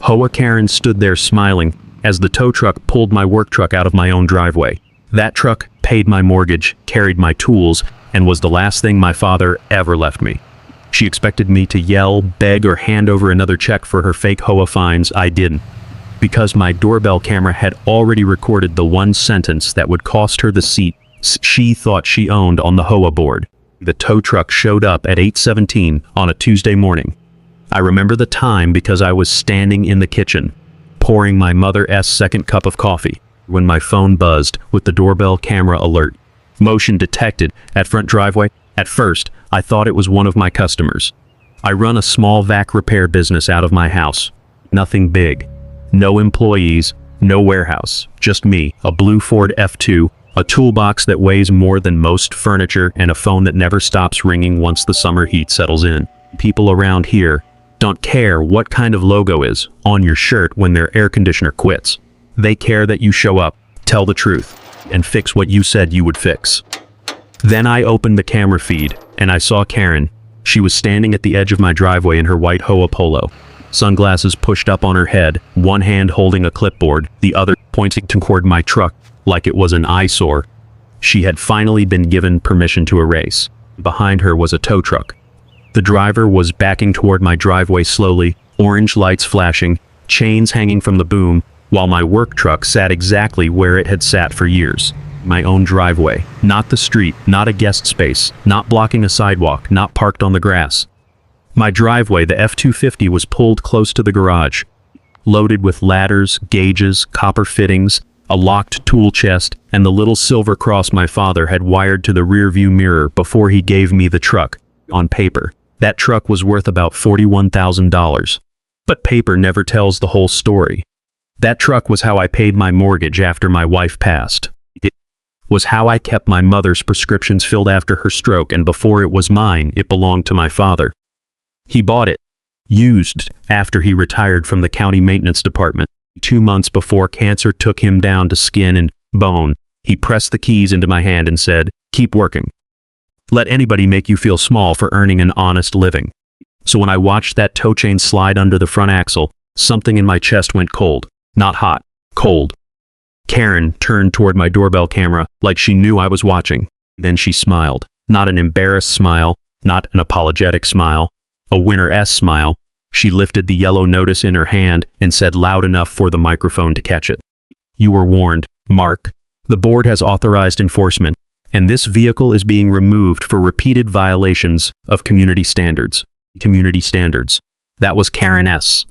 HOAKaren stood there smiling as the tow truck pulled my work truck out of my own driveway. That truck paid my mortgage, carried my tools, and was the last thing my father ever left me. She expected me to yell, beg, or hand over another check for her fake HOA fines. I didn't. Because my doorbell camera had already recorded the one sentence that would cost her the seat she thought she owned on the HOA board. The tow truck showed up at 8:17 on a Tuesday morning. I remember the time because I was standing in the kitchen, pouring my mother's second cup of coffee, when my phone buzzed with the doorbell camera alert. Motion detected at front driveway. At first, I thought it was one of my customers. I run a small vac repair business out of my house. Nothing big. No employees, no warehouse. Just me, a blue Ford F2, a toolbox that weighs more than most furniture, and a phone that never stops ringing once the summer heat settles in. People around here don't care what kind of logo is on your shirt when their air conditioner quits. They care that you show up, tell the truth, and fix what you said you would fix. Then I opened the camera feed, and I saw Karen. She was standing at the edge of my driveway in her white HOA polo, sunglasses pushed up on her head, one hand holding a clipboard, the other pointing toward my truck like it was an eyesore. She had finally been given permission to erase. Behind her was a tow truck. The driver was backing toward my driveway slowly, orange lights flashing, chains hanging from the boom, while my work truck sat exactly where it had sat for years. My own driveway, not the street, not a guest space, not blocking a sidewalk, not parked on the grass. My driveway, the F-250, was pulled close to the garage, loaded with ladders, gauges, copper fittings, a locked tool chest, and the little silver cross my father had wired to the rearview mirror before he gave me the truck. On paper, that truck was worth about $41,000. But paper never tells the whole story. That truck was how I paid my mortgage after my wife passed. It was how I kept my mother's prescriptions filled after her stroke, and before it was mine, it belonged to my father. He bought it, used, after he retired from the county maintenance department. 2 months before cancer took him down to skin and bone, he pressed the keys into my hand and said, "Keep working. Let anybody make you feel small for earning an honest living." So when I watched that tow chain slide under the front axle, something in my chest went cold. Not hot, cold. Karen turned toward my doorbell camera like she knew I was watching. Then she smiled. Not an embarrassed smile, not an apologetic smile, a winner-esque smile. She lifted the yellow notice in her hand and said loud enough for the microphone to catch it. "You were warned, Mark. The board has authorized enforcement, and this vehicle is being removed for repeated violations of community standards." Community standards. That was Karen's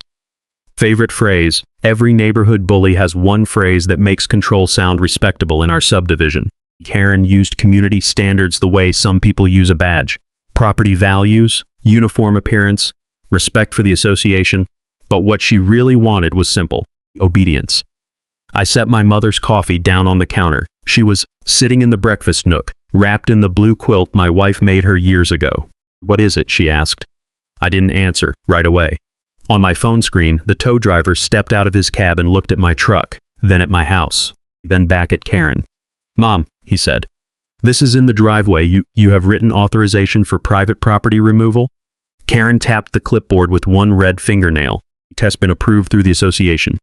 favorite phrase. Every neighborhood bully has one phrase that makes control sound respectable in our subdivision. Karen used community standards the way some people use a badge. Property values, uniform appearance, respect for the association. But what she really wanted was simple: obedience. I set my mother's coffee down on the counter. She was sitting in the breakfast nook, wrapped in the blue quilt my wife made her years ago. "What is it?" she asked. I didn't answer right away. On my phone screen, the tow driver stepped out of his cab and looked at my truck, then at my house, then back at Karen. "Mom," he said, "this is in the driveway. You have written authorization for private property removal?" Karen tapped the clipboard with one red fingernail. "Test been approved through the association."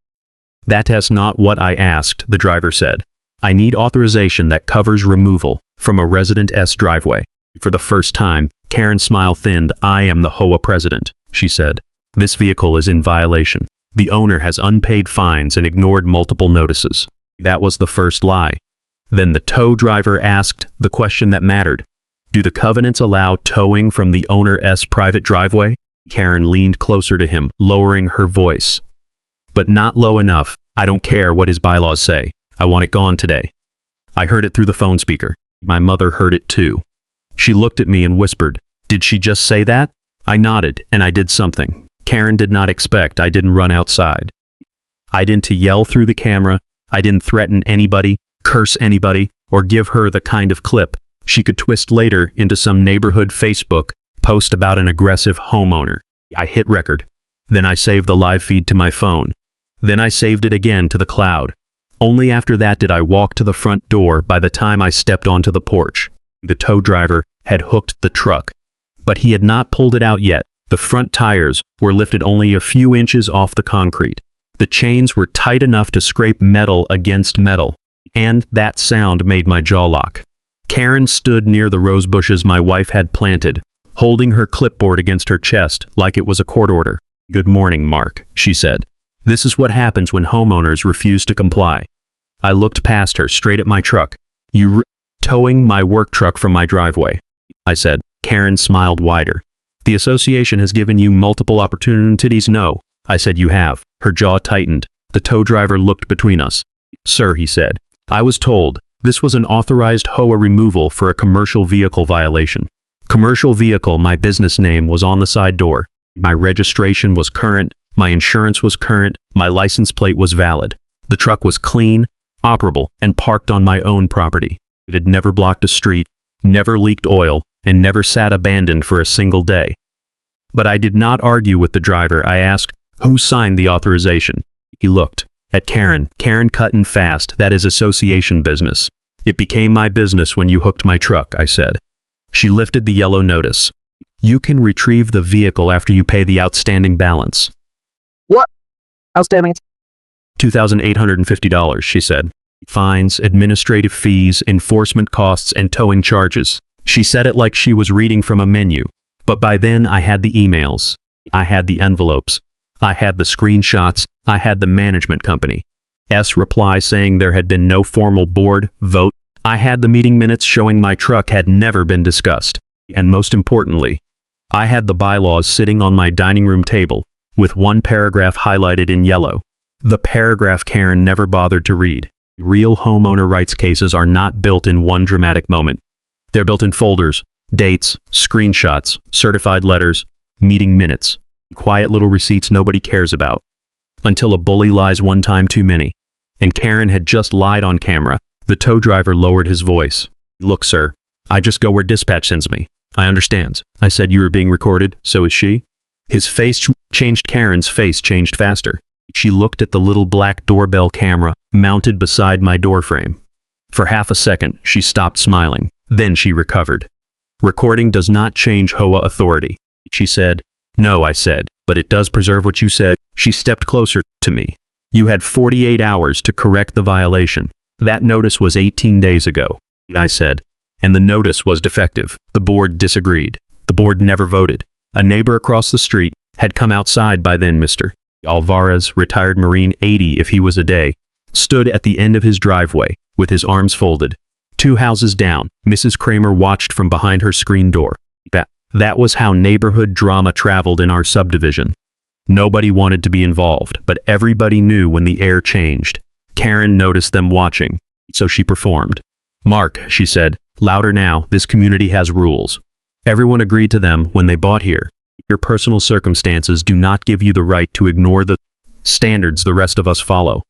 "That's not what I asked," the driver said. "I need authorization that covers removal from a resident's driveway." For the first time, Karen's smile thinned. "I am the HOA president," she said. "This vehicle is in violation. The owner has unpaid fines and ignored multiple notices." That was the first lie. Then the tow driver asked the question that mattered. "Do the covenants allow towing from the owner's private driveway?" Karen leaned closer to him, lowering her voice. "But not low enough. I don't care what his bylaws say. I want it gone today." I heard it through the phone speaker. My mother heard it too. She looked at me and whispered, "Did she just say that?" I nodded, and I did something Karen did not expect. I didn't run outside. I didn't yell through the camera. I didn't threaten anybody, curse anybody, or give her the kind of clip she could twist later into some neighborhood Facebook post about an aggressive homeowner. I hit record. Then I saved the live feed to my phone. Then I saved it again to the cloud. Only after that did I walk to the front door. By the time I stepped onto the porch, the tow driver had hooked the truck. But he had not pulled it out yet. The front tires were lifted only a few inches off the concrete. The chains were tight enough to scrape metal against metal, and that sound made my jaw lock. Karen stood near the rose bushes my wife had planted, holding her clipboard against her chest like it was a court order. "Good morning, Mark," she said. "This is what happens when homeowners refuse to comply." I looked past her, straight at my truck. "You towing my work truck from my driveway," I said. Karen smiled wider. "The association has given you multiple opportunities." "No," I said. "You have." Her jaw tightened. The tow driver looked between us. "Sir," he said, "I was told this was an authorized HOA removal for a commercial vehicle violation." Commercial vehicle, my business name, was on the side door. My registration was current, my insurance was current, my license plate was valid. The truck was clean, operable, and parked on my own property. It had never blocked a street, never leaked oil, and never sat abandoned for a single day. But I did not argue with the driver. I asked, "Who signed the authorization?" He looked at Karen. "Karen, cut and fast. That is association business." "It became my business when you hooked my truck," I said. She lifted the yellow notice. "You can retrieve the vehicle after you pay the outstanding balance." "What? Outstanding?" $2,850, she said. "Fines, administrative fees, enforcement costs, and towing charges." She said it like she was reading from a menu. But by then I had the emails. I had the envelopes. I had the screenshots. I had the management company's reply saying there had been no formal board vote. I had the meeting minutes showing my truck had never been discussed. And most importantly, I had the bylaws sitting on my dining room table, with one paragraph highlighted in yellow. The paragraph Karen never bothered to read. Real homeowner rights cases are not built in one dramatic moment. They're built in folders, dates, screenshots, certified letters, meeting minutes, quiet little receipts nobody cares about. Until a bully lies one time too many. And Karen had just lied on camera. The tow driver lowered his voice. "Look, sir, I just go where dispatch sends me. I understand." I said. "You are being recorded, so is she?" His face changed. Karen's face changed faster. She looked at the little black doorbell camera mounted beside my doorframe. For half a second, she stopped smiling. Then she recovered. "Recording does not change HOA authority," she said. "No," I said, "but it does preserve what you said." She stepped closer to me. "You had 48 hours to correct the violation. That notice was 18 days ago," I said, "and the notice was defective." The board disagreed. The board never voted. A neighbor across the street had come outside by then. Mr. Alvarez, retired Marine, 80 if he was a day, stood at the end of his driveway with his arms folded. 2 houses down, Mrs. Kramer watched from behind her screen door. That was how neighborhood drama traveled in our subdivision. Nobody wanted to be involved, but everybody knew when the air changed. Karen noticed them watching, so she performed. "Mark," she said, louder now, "this community has rules. Everyone agreed to them when they bought here. Your personal circumstances do not give you the right to ignore the standards the rest of us follow."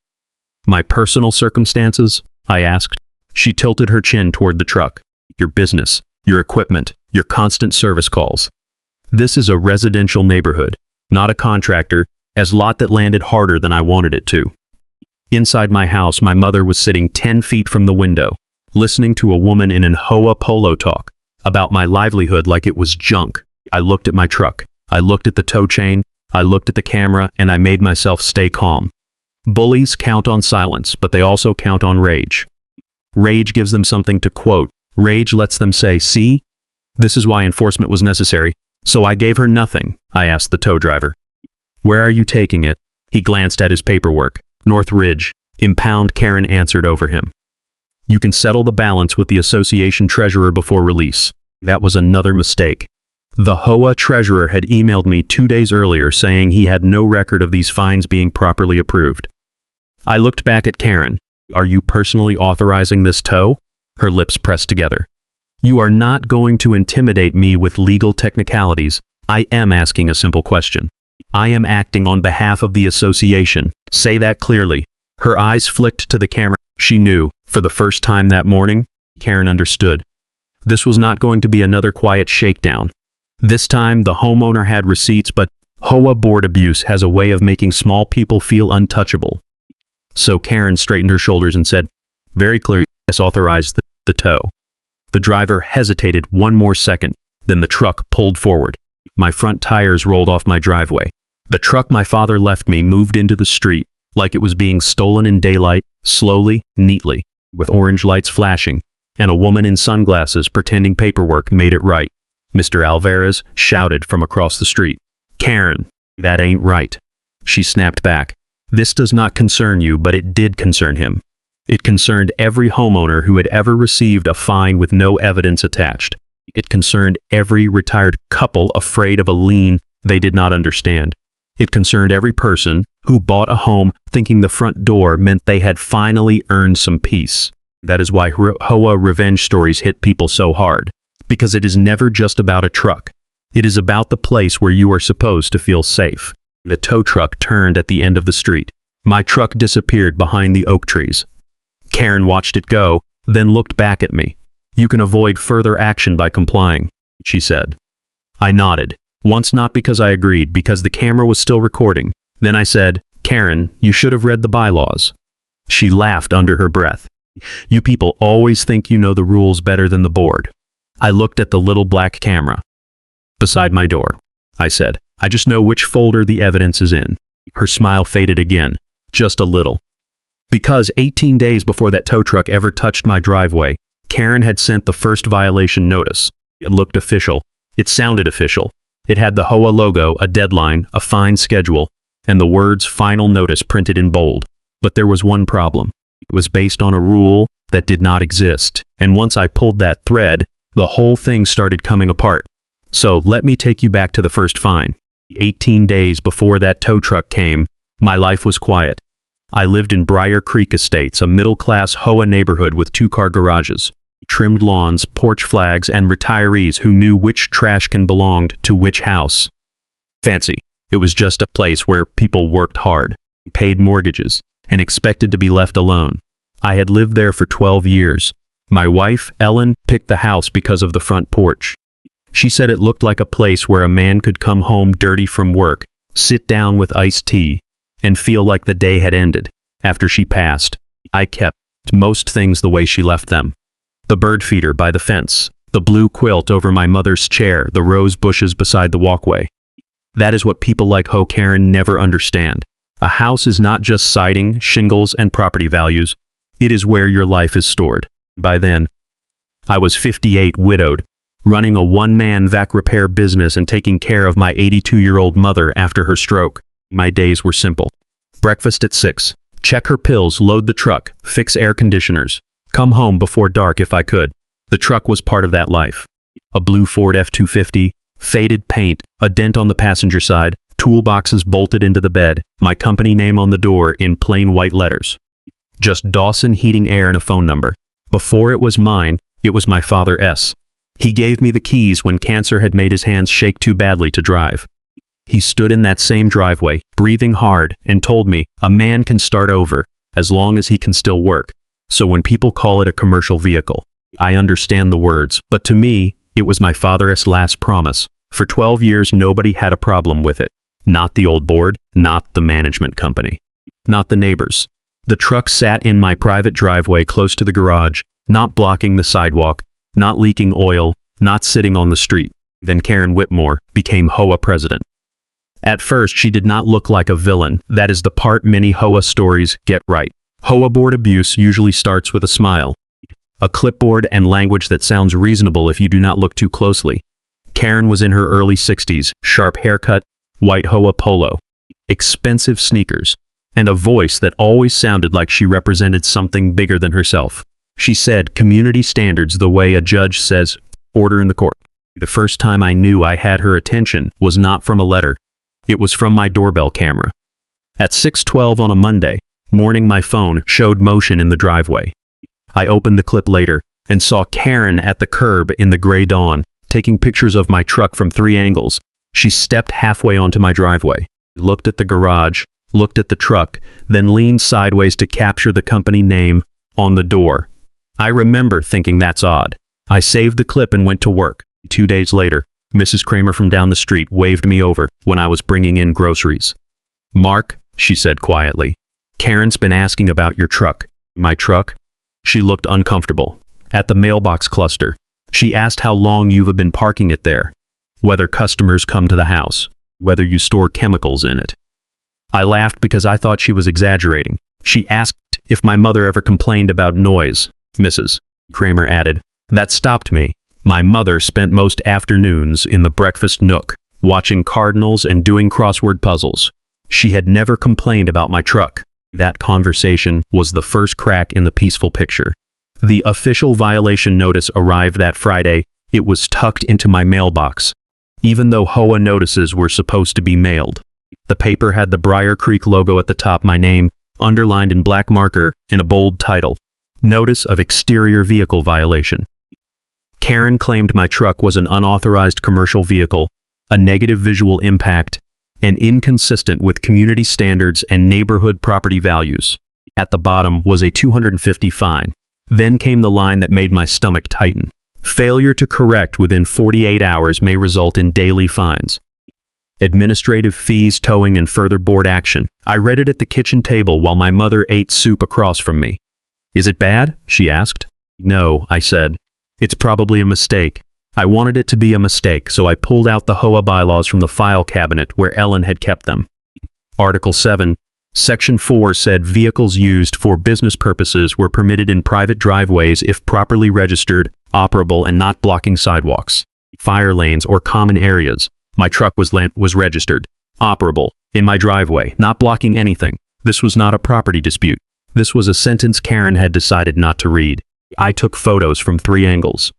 "My personal circumstances?" I asked. She tilted her chin toward the truck. "Your business, your equipment, your constant service calls. This is a residential neighborhood, not a contractor, as lot that landed harder than I wanted it to." Inside my house, my mother was sitting 10 feet from the window, listening to a woman in an HOA polo talk about my livelihood like it was junk. I looked at my truck. I looked at the tow chain. I looked at the camera, and I made myself stay calm. Bullies count on silence, but they also count on rage. Rage gives them something to quote. Rage lets them say, "See? This is why enforcement was necessary." So I gave her nothing. I asked the tow driver, "Where are you taking it?" He glanced at his paperwork. "North Ridge, impound," Karen answered over him. "You can settle the balance with the association treasurer before release." That was another mistake. The HOA treasurer had emailed me 2 days earlier saying he had no record of these fines being properly approved. I looked back at Karen. "Are you personally authorizing this tow?" Her lips pressed together. "You are not going to intimidate me with legal technicalities. I am asking a simple question. I am acting on behalf of the association. Say that clearly." Her eyes flicked to the camera. She knew, for the first time that morning, Karen understood. This was not going to be another quiet shakedown. This time, the homeowner had receipts, but HOA board abuse has a way of making small people feel untouchable. So Karen straightened her shoulders and said, very clearly, "Yes, authorized the tow." The driver hesitated one more second, then the truck pulled forward. My front tires rolled off my driveway. The truck my father left me moved into the street, like it was being stolen in daylight, slowly, neatly, with orange lights flashing, and a woman in sunglasses pretending paperwork made it right. Mr. Alvarez shouted from across the street. "Karen, that ain't right." She snapped back. This does not concern you, but it did concern him. It concerned every homeowner who had ever received a fine with no evidence attached. It concerned every retired couple afraid of a lien they did not understand. It concerned every person who bought a home thinking the front door meant they had finally earned some peace. That is why HOA revenge stories hit people so hard, because it is never just about a truck. It is about the place where you are supposed to feel safe. The tow truck turned at the end of the street. My truck disappeared behind the oak trees. Karen watched it go, then looked back at me. "You can avoid further action by complying," she said. I nodded. Once not because I agreed, because the camera was still recording. Then I said, "Karen, you should have read the bylaws." She laughed under her breath. "You people always think you know the rules better than the board." I looked at the little black camera. "Beside my door," I said. "I just know which folder the evidence is in." Her smile faded again, just a little. Because 18 days before that tow truck ever touched my driveway, Karen had sent the first violation notice. It looked official. It sounded official. It had the HOA logo, a deadline, a fine schedule, and the words "final notice" printed in bold. But there was one problem. It was based on a rule that did not exist, and once I pulled that thread, the whole thing started coming apart. So let me take you back to the first fine. 18 days before that tow truck came, my life was quiet. I lived in Briar Creek Estates, a middle-class HOA neighborhood with 2-car garages, trimmed lawns, porch flags, and retirees who knew which trash can belonged to which house. Fancy. It was just a place where people worked hard, paid mortgages, and expected to be left alone. I had lived there for 12 years. My wife, Ellen, picked the house because of the front porch. She said it looked like a place where a man could come home dirty from work, sit down with iced tea, and feel like the day had ended. After she passed, I kept most things the way she left them. The bird feeder by the fence, the blue quilt over my mother's chair, the rose bushes beside the walkway. That is what people like HOAKaren never understand. A house is not just siding, shingles, and property values. It is where your life is stored. By then, I was 58, widowed, running a one-man vac repair business and taking care of my 82-year-old mother after her stroke. My days were simple. Breakfast at 6, check her pills, load the truck, fix air conditioners, come home before dark if I could. The truck was part of that life. A blue Ford F-250, faded paint, a dent on the passenger side, toolboxes bolted into the bed, my company name on the door in plain white letters. Just Dawson Heating Air and a phone number. Before it was mine, it was my father S. He gave me the keys when cancer had made his hands shake too badly to drive. He stood in that same driveway, breathing hard, and told me, a man can start over, as long as he can still work. So when people call it a commercial vehicle, I understand the words, but to me, it was my father's last promise. For 12 years, nobody had a problem with it. Not the old board, not the management company, not the neighbors. The truck sat in my private driveway close to the garage, not blocking the sidewalk, not leaking oil, not sitting on the street. Then Karen Whitmore became HOA president. At first, she did not look like a villain. That is the part many HOA stories get right. HOA board abuse usually starts with a smile, a clipboard, and language that sounds reasonable if you do not look too closely. Karen was in her early 60s, sharp haircut, white HOA polo, expensive sneakers, and a voice that always sounded like she represented something bigger than herself. She said community standards the way a judge says order in the court. The first time I knew I had her attention was not from a letter. It was from my doorbell camera. At 6:12 on a Monday morning, my phone showed motion in the driveway. I opened the clip later and saw Karen at the curb in the gray dawn, taking pictures of my truck from 3 angles. She stepped halfway onto my driveway, looked at the garage, looked at the truck, then leaned sideways to capture the company name on the door. I remember thinking that's odd. I saved the clip and went to work. 2 days later, Mrs. Kramer from down the street waved me over when I was bringing in groceries. "Mark," she said quietly, "Karen's been asking about your truck." "My truck?" She looked uncomfortable. "At the mailbox cluster. She asked how long you've been parking it there." whether customers come to the house, whether you store chemicals in it. I laughed because I thought she was exaggerating. She asked if my mother ever complained about noise. Mrs. Kramer added. That stopped me. My mother spent most afternoons in the breakfast nook, watching cardinals and doing crossword puzzles. She had never complained about my truck. That conversation was the first crack in the peaceful picture. The official violation notice arrived that Friday. It was tucked into my mailbox, even though HOA notices were supposed to be mailed. The paper had the Briar Creek logo at the top, my name, underlined in black marker, in a bold title. Notice of exterior vehicle violation. Karen claimed my truck was an unauthorized commercial vehicle, a negative visual impact, and inconsistent with community standards and neighborhood property values. At the bottom was a $250 fine. Then came the line that made my stomach tighten. Failure to correct within 48 hours may result in daily fines. Administrative fees, towing, and further board action. I read it at the kitchen table while my mother ate soup across from me. Is it bad? She asked. No, I said. It's probably a mistake. I wanted it to be a mistake, so I pulled out the HOA bylaws from the file cabinet where Ellen had kept them. Article 7, Section 4 said vehicles used for business purposes were permitted in private driveways if properly registered, operable, and not blocking sidewalks, fire lanes, or common areas. My truck was registered, operable, in my driveway, not blocking anything. This was not a property dispute. This was a sentence Karen had decided not to read. I took photos from 3 angles.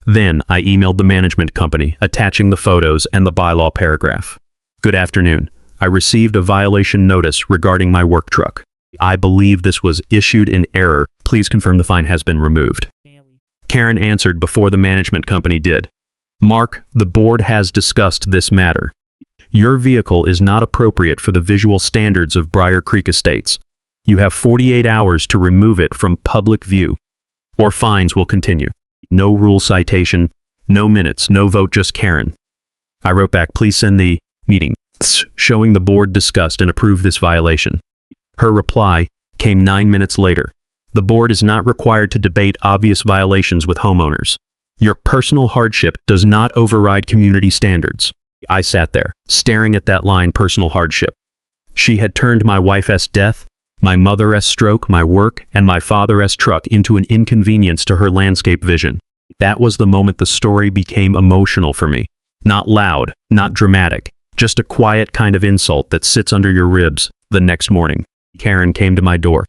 Then I emailed the management company, attaching the photos and the bylaw paragraph. Good afternoon. I received a violation notice regarding my work truck. I believe this was issued in error. Please confirm the fine has been removed. Karen answered before the management company did. Mark, the board has discussed this matter. Your vehicle is not appropriate for the visual standards of Briar Creek Estates. You have 48 hours to remove it from public view, or fines will continue. No rule citation, no minutes, no vote, just Karen. I wrote back, please send the meeting showing the board discussed and approved this violation. Her reply came 9 minutes later. The board is not required to debate obvious violations with homeowners. Your personal hardship does not override community standards. I sat there, staring at that line, personal hardship. She had turned my wife's death, my mother's stroke, my work, and my father's truck into an inconvenience to her landscape vision. That was the moment the story became emotional for me. Not loud, not dramatic, just a quiet kind of insult that sits under your ribs. The next morning, Karen came to my door.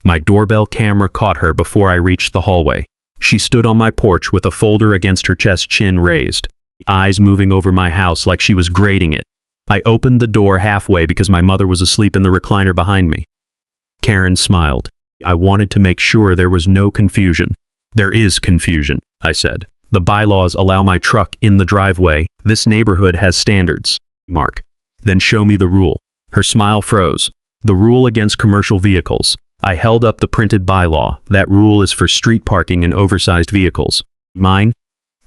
My doorbell camera caught her before I reached the hallway. She stood on my porch with a folder against her chest, chin raised, eyes moving over my house like she was grading it. I opened the door halfway because my mother was asleep in the recliner behind me. Karen smiled. I wanted to make sure there was no confusion. There is confusion, I said. The bylaws allow my truck in the driveway. This neighborhood has standards. Mark. Then show me the rule. Her smile froze. The rule against commercial vehicles. I held up the printed bylaw. That rule is for street parking and oversized vehicles. Mine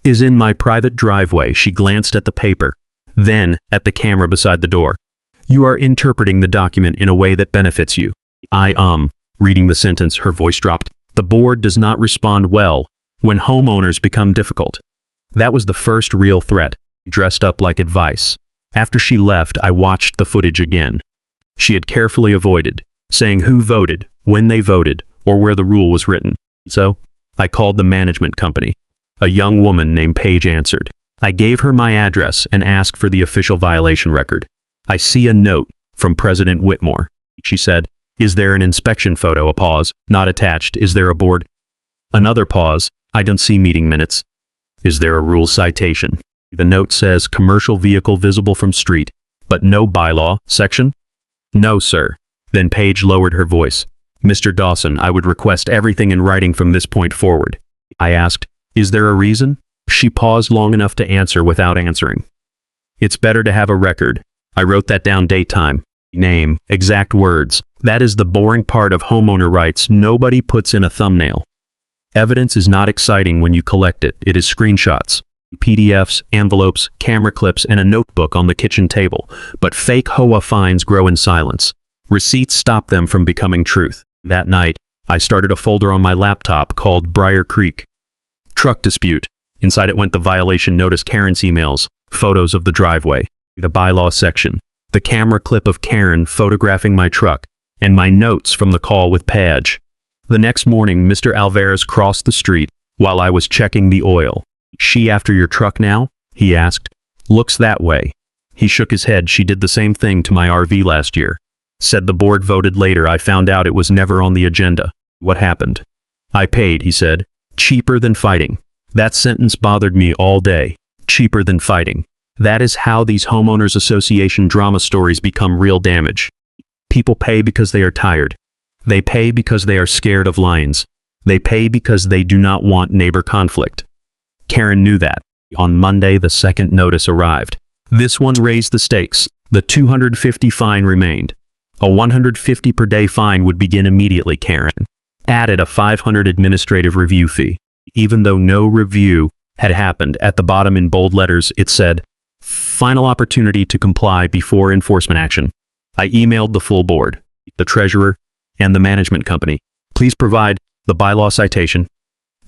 is in my private driveway. She glanced at the paper, then at the camera beside the door. You are interpreting the document in a way that benefits you. Reading the sentence, her voice dropped. The board does not respond well when homeowners become difficult. That was the first real threat, dressed up like advice. After she left, I watched the footage again. She had carefully avoided saying who voted, when they voted, or where the rule was written. So, I called the management company. A young woman named Paige answered. I gave her my address and asked for the official violation record. I see a note from President Whitmore. She said, is there an inspection photo? A pause. Not attached. Is there a board? Another pause. I don't see meeting minutes. Is there a rule citation? The note says commercial vehicle visible from street, but no bylaw section? No, sir. Then Paige lowered her voice. Mr. Dawson, I would request everything in writing from this point forward. I asked, is there a reason? She paused long enough to answer without answering. It's better to have a record. I wrote that down, date, time, name, exact words. That is the boring part of homeowner rights. Nobody puts in a thumbnail. Evidence is not exciting when you collect it. It is screenshots, PDFs, envelopes, camera clips, and a notebook on the kitchen table. But fake HOA fines grow in silence. Receipts stop them from becoming truth. That night, I started a folder on my laptop called Briar Creek. Truck dispute. Inside it went the violation notice, Karen's emails, photos of the driveway, the bylaw section, the camera clip of Karen photographing my truck, and my notes from the call with Padge. The next morning, Mr. Alvarez crossed the street while I was checking the oil. "She after your truck now?" he asked. "Looks that way." He shook his head. "She did the same thing to my RV last year. Said the board voted later. I found out it was never on the agenda." "What happened?" "I paid," he said. "Cheaper than fighting." That sentence bothered me all day. Cheaper than fighting. That is how these homeowners association drama stories become real damage. People pay because they are tired. They pay because they are scared of lions. They pay because they do not want neighbor conflict. Karen knew that. On Monday, the second notice arrived. This one raised the stakes. The $250 fine remained. A $150 per day fine would begin immediately. Karen added a $500 administrative review fee. Even though no review had happened, at the bottom in bold letters it said, "Final opportunity to comply before enforcement action." I emailed the full board, the treasurer, and the management company. "Please provide the bylaw citation,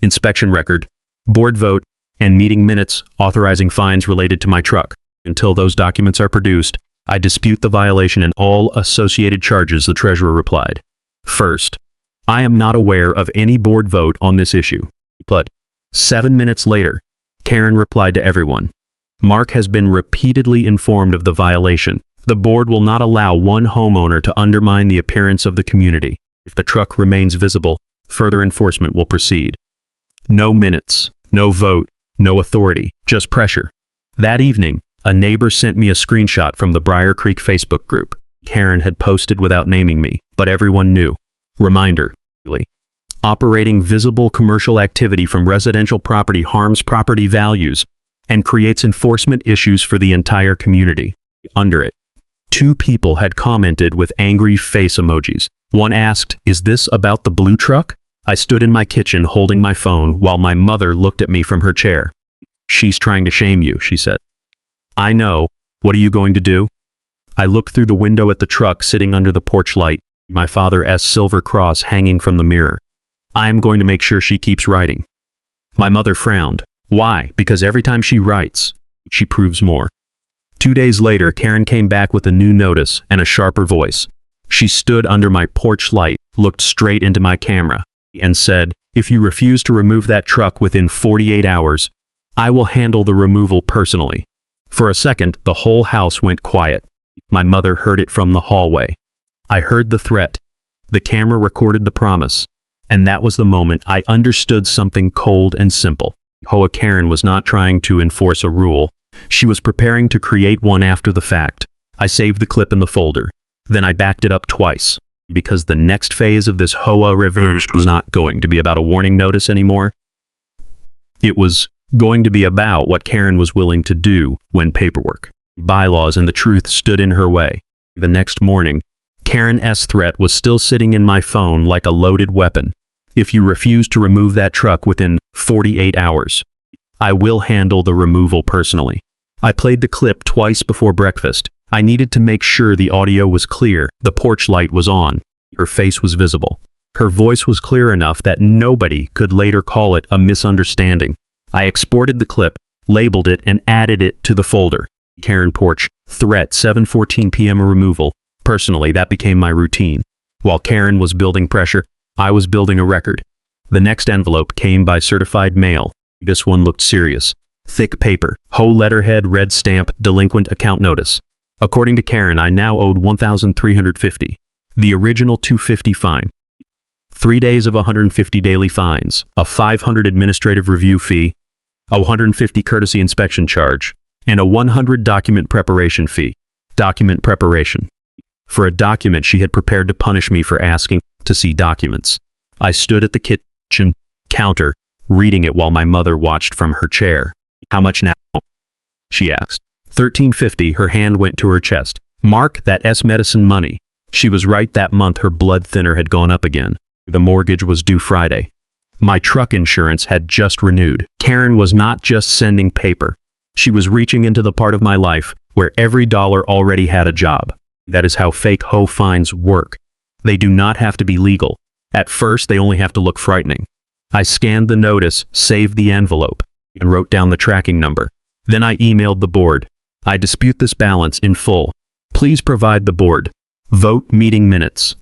inspection record, board vote, and meeting minutes authorizing fines related to my truck. Until those documents are produced, I dispute the violation and all associated charges," the treasurer replied. "First, I am not aware of any board vote on this issue." But 7 minutes later, Karen replied to everyone, "Mark has been repeatedly informed of the violation. The board will not allow one homeowner to undermine the appearance of the community. If the truck remains visible, further enforcement will proceed." No minutes, no vote, no authority, just pressure. That evening, a neighbor sent me a screenshot from the Briar Creek Facebook group. Karen had posted without naming me, but everyone knew. Reminder: operating visible commercial activity from residential property harms property values and creates enforcement issues for the entire community. Under it, 2 people had commented with angry face emojis. One asked, "Is this about the blue truck?" I stood in my kitchen holding my phone while my mother looked at me from her chair. "She's trying to shame you," she said. "I know. What are you going to do?" I looked through the window at the truck sitting under the porch light, my father's silver cross hanging from the mirror. "I am going to make sure she keeps writing." My mother frowned. "Why?" "Because every time she writes, she proves more." 2 days later, Karen came back with a new notice and a sharper voice. She stood under my porch light, looked straight into my camera, and said, "If you refuse to remove that truck within 48 hours, I will handle the removal personally." For a second, the whole house went quiet. My mother heard it from the hallway. I heard the threat. The camera recorded the promise. And that was the moment I understood something cold and simple. HOAKaren was not trying to enforce a rule. She was preparing to create one after the fact. I saved the clip in the folder. Then I backed it up twice. Because the next phase of this HOARevenge was not going to be about a warning notice anymore. It was going to be about what Karen was willing to do when paperwork, bylaws, and the truth stood in her way. The next morning, Karen's threat was still sitting in my phone like a loaded weapon. "If you refuse to remove that truck within 48 hours, I will handle the removal personally." I played the clip twice before breakfast. I needed to make sure the audio was clear. The porch light was on. Her face was visible. Her voice was clear enough that nobody could later call it a misunderstanding. I exported the clip, labeled it, and added it to the folder. Karen porch, threat 7:14 p.m. removal. Personally, that became my routine. While Karen was building pressure, I was building a record. The next envelope came by certified mail. This one looked serious. Thick paper, HO letterhead, red stamp, delinquent account notice. According to Karen, I now owed $1,350. The original $250 fine. 3 days of 150 daily fines, a $500 administrative review fee, a $150 courtesy inspection charge, and a $100 document preparation fee. Document preparation. For a document she had prepared to punish me for asking to see documents. I stood at the kitchen counter, reading it while my mother watched from her chair. "How much now?" she asked. $13.50. Her hand went to her chest. "Mark, that's medicine money." She was right. That month her blood thinner had gone up again. The mortgage was due Friday. My truck insurance had just renewed. Karen was not just sending paper. She was reaching into the part of my life where every dollar already had a job. That is how fake HO fines work. They do not have to be legal. At first, they only have to look frightening. I scanned the notice, saved the envelope. and wrote down the tracking number. Then I emailed the board. I dispute this balance in full. Please provide the board. Vote meeting minutes.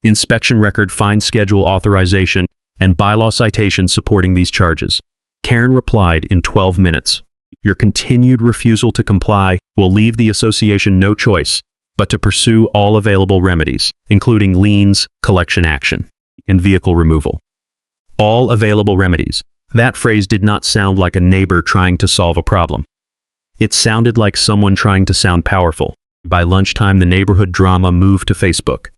Inspection record, fine schedule authorization, and bylaw citation supporting these charges. Karen replied in 12 minutes. Your continued refusal to comply will leave the association no choice but to pursue all available remedies, including liens, collection action, and vehicle removal. All available remedies. That phrase did not sound like a neighbor trying to solve a problem. It sounded like someone trying to sound powerful. By lunchtime, the neighborhood drama moved to Facebook.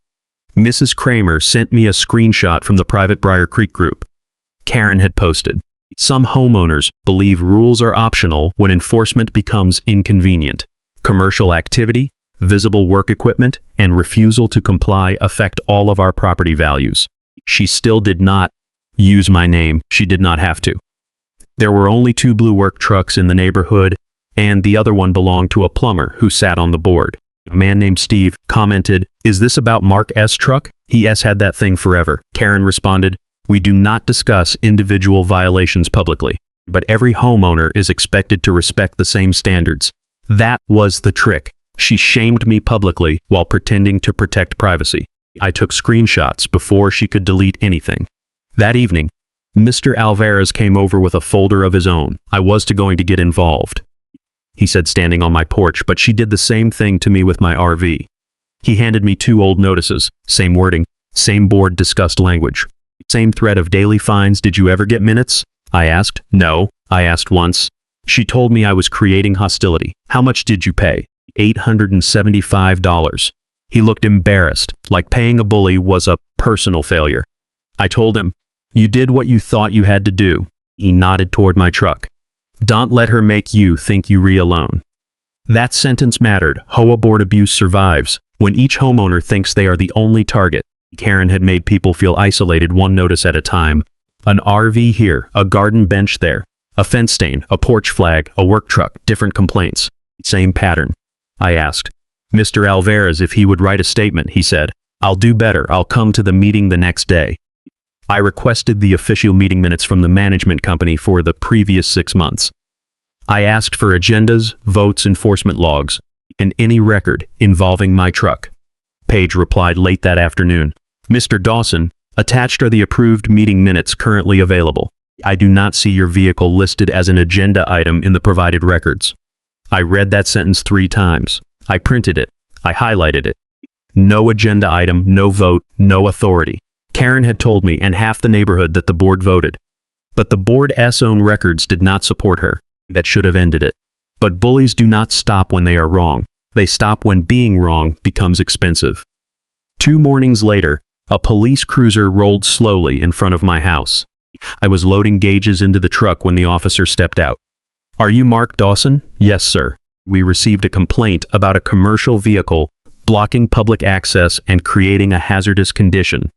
Mrs. Kramer sent me a screenshot from the private Briar Creek group. Karen had posted, "Some homeowners believe rules are optional when enforcement becomes inconvenient. Commercial activity, visible work equipment, and refusal to comply affect all of our property values." She still did not use my name. She did not have to. There were only 2 blue work trucks in the neighborhood, and the other one belonged to a plumber who sat on the board. A man named Steve commented, "Is this about Mark S. truck? He has had that thing forever." Karen responded, "We do not discuss individual violations publicly, but every homeowner is expected to respect the same standards." That was the trick. She shamed me publicly while pretending to protect privacy. I took screenshots before she could delete anything. That evening, Mr. Alvarez came over with a folder of his own. I was going to get involved, he said, standing on my porch, but she did the same thing to me with my RV. He handed me 2 old notices, same wording, same board discussed language, same thread of daily fines. "Did you ever get minutes?" I asked. "No, I asked once." She told me I was creating hostility. "How much did you pay?" $875. He looked embarrassed, like paying a bully was a personal failure. I told him, "You did what you thought you had to do." He nodded toward my truck. "Don't let her make you think you alone." That sentence mattered. HOA board abuse survives when each homeowner thinks they are the only target. Karen had made people feel isolated, one notice at a time. An RV here, a garden bench there, a fence stain, a porch flag, a work truck, different complaints. Same pattern. I asked Mr. Alvarez if he would write a statement. He said, "I'll do better. I'll come to the meeting the next day." I requested the official meeting minutes from the management company for the previous 6 months. I asked for agendas, votes, enforcement logs, and any record involving my truck. Page replied late that afternoon, "Mr. Dawson, attached are the approved meeting minutes currently available. I do not see your vehicle listed as an agenda item in the provided records." I read that sentence 3 times. I printed it. I highlighted it. No agenda item, no vote, no authority. Karen had told me and half the neighborhood that the board voted. But the board's own records did not support her. That should have ended it. But bullies do not stop when they are wrong. They stop when being wrong becomes expensive. 2 mornings later, a police cruiser rolled slowly in front of my house. I was loading gauges into the truck when the officer stepped out. "Are you Mark Dawson?" "Yes, sir. We received a complaint about a commercial vehicle blocking public access and creating a hazardous condition."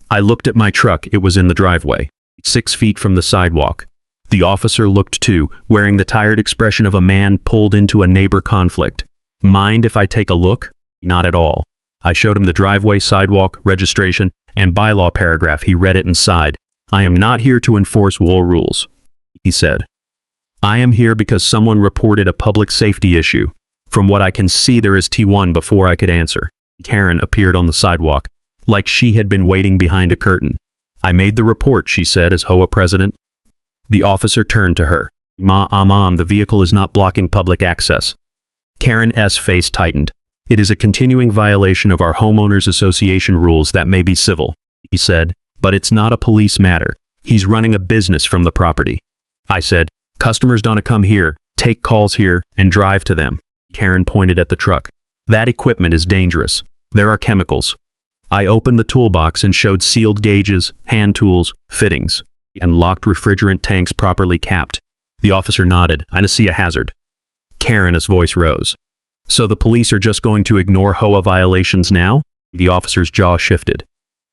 I looked at my truck. It was in the driveway, 6 feet from the sidewalk. The officer looked too, wearing the tired expression of a man pulled into a neighbor conflict. "Mind if I take a look?" "Not at all." I showed him the driveway, sidewalk, registration, and bylaw paragraph. He read it and sighed. "I am not here to enforce WOA rules," he said. "I am here because someone reported a public safety issue. From what I can see, there is T1." Before I could answer, Karen appeared on the sidewalk, like she had been waiting behind a curtain. "I made the report," she said as HOA president. The officer turned to her. Mom, the vehicle is not blocking public access." Karen's face tightened. "It is a continuing violation of our homeowners association rules that may be civil," he said, "but it's not a police matter. He's running a business from the property." I said, "Customers don't come here, take calls here, and drive to them." Karen pointed at the truck. "That equipment is dangerous. There are chemicals." I opened the toolbox and showed sealed gauges, hand tools, fittings, and locked refrigerant tanks properly capped. The officer nodded. "I see a hazard." Karen's voice rose. "So the police are just going to ignore HOA violations now?" The officer's jaw shifted.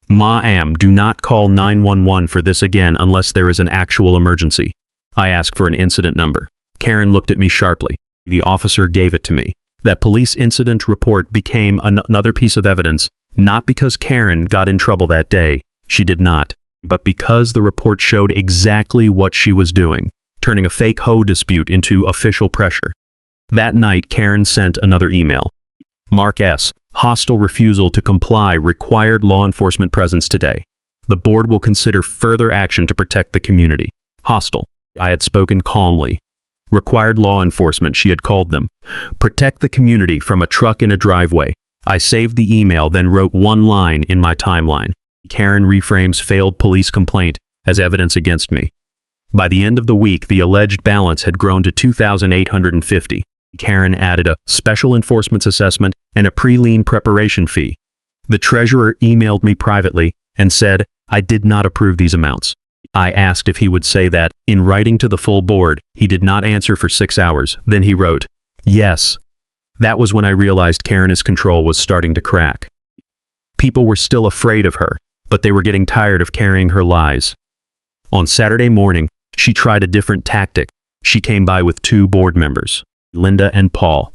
"Ma'am, do not call 911 for this again unless there is an actual emergency." I asked for an incident number. Karen looked at me sharply. The officer gave it to me. That police incident report became another piece of evidence, not because Karen got in trouble that day. She did not. But because the report showed exactly what she was doing. turning a fake HOA dispute into official pressure. That night, Karen sent another email. Mark S. Hostile refusal to comply required law enforcement presence today. The board will consider further action to protect the community. Hostile. I had spoken calmly. Required law enforcement, she had called them. Protect the community from a truck in a driveway. I saved the email, then wrote one line in my timeline. Karen reframes failed police complaint as evidence against me. By the end of the week, the alleged balance had grown to $2,850. Karen added a special enforcement assessment and a pre-lien preparation fee. The treasurer emailed me privately and said I did not approve these amounts. I asked if he would say that in writing to the full board. He did not answer for 6 hours. Then he wrote, "Yes." That was when I realized Karen's control was starting to crack. People were still afraid of her, but they were getting tired of carrying her lies. On Saturday morning, she tried a different tactic. She came by with 2 board members, Linda and Paul.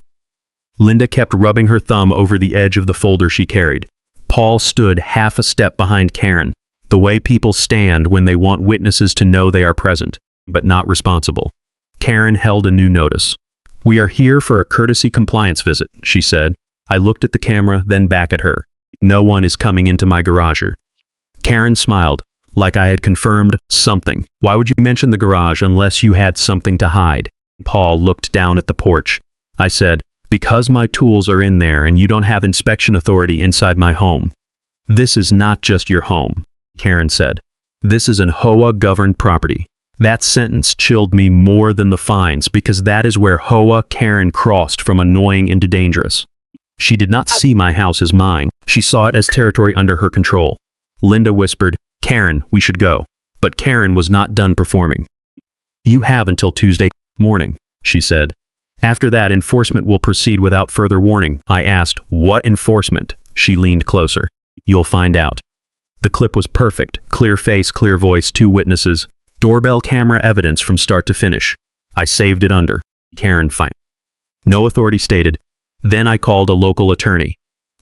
Linda kept rubbing her thumb over the edge of the folder she carried. Paul stood half a step behind Karen, the way people stand when they want witnesses to know they are present, but not responsible. Karen held a new notice. "We are here for a courtesy compliance visit," she said. I looked at the camera, then back at her. "No one is coming into my garage." Karen smiled, like I had confirmed something. "Why would you mention the garage unless you had something to hide?" Paul looked down at the porch. I said, "Because my tools are in there and you don't have inspection authority inside my home." "This is not just your home," Karen said. "This is an HOA-governed property." That sentence chilled me more than the fines, because that is where HOAKaren crossed from annoying into dangerous. She did not see my house as mine. She saw it as territory under her control. Linda whispered, "Karen, we should go." But Karen was not done performing. "You have until Tuesday morning," she said. "After that, enforcement will proceed without further warning." I asked, "What enforcement?" She leaned closer. "You'll find out." The clip was perfect. Clear face, clear voice, 2 witnesses. Doorbell camera evidence from start to finish. I saved it under Karen fine. No authority stated. Then I called a local attorney.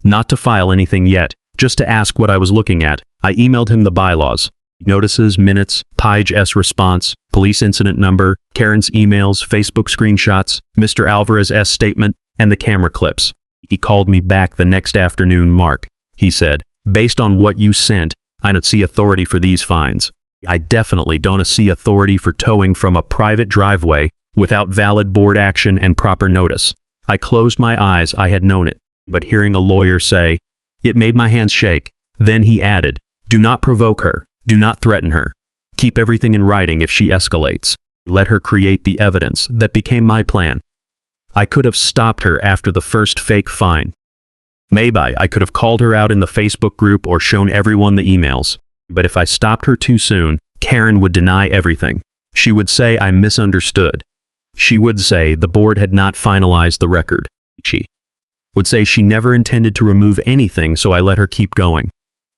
Not to file anything yet, just to ask what I was looking at. I emailed him the bylaws. Notices, minutes, Page S response, police incident number, Karen's emails, Facebook screenshots, Mr. Alvarez's statement, and the camera clips. He called me back the next afternoon. "Mark," he said, "based on what you sent, I don't see authority for these fines. I definitely don't see authority for towing from a private driveway without valid board action and proper notice." I closed my eyes. I had known it, but hearing a lawyer say, it made my hands shake. Then he added, "Do not provoke her. Do not threaten her. Keep everything in writing if she escalates. Let her create the evidence." That became my plan. I could have stopped her after the first fake fine. Maybe I could have called her out in the Facebook group or shown everyone the emails. But if I stopped her too soon, Karen would deny everything. She would say I misunderstood. She would say the board had not finalized the record. She would say she never intended to remove anything, so I let her keep going.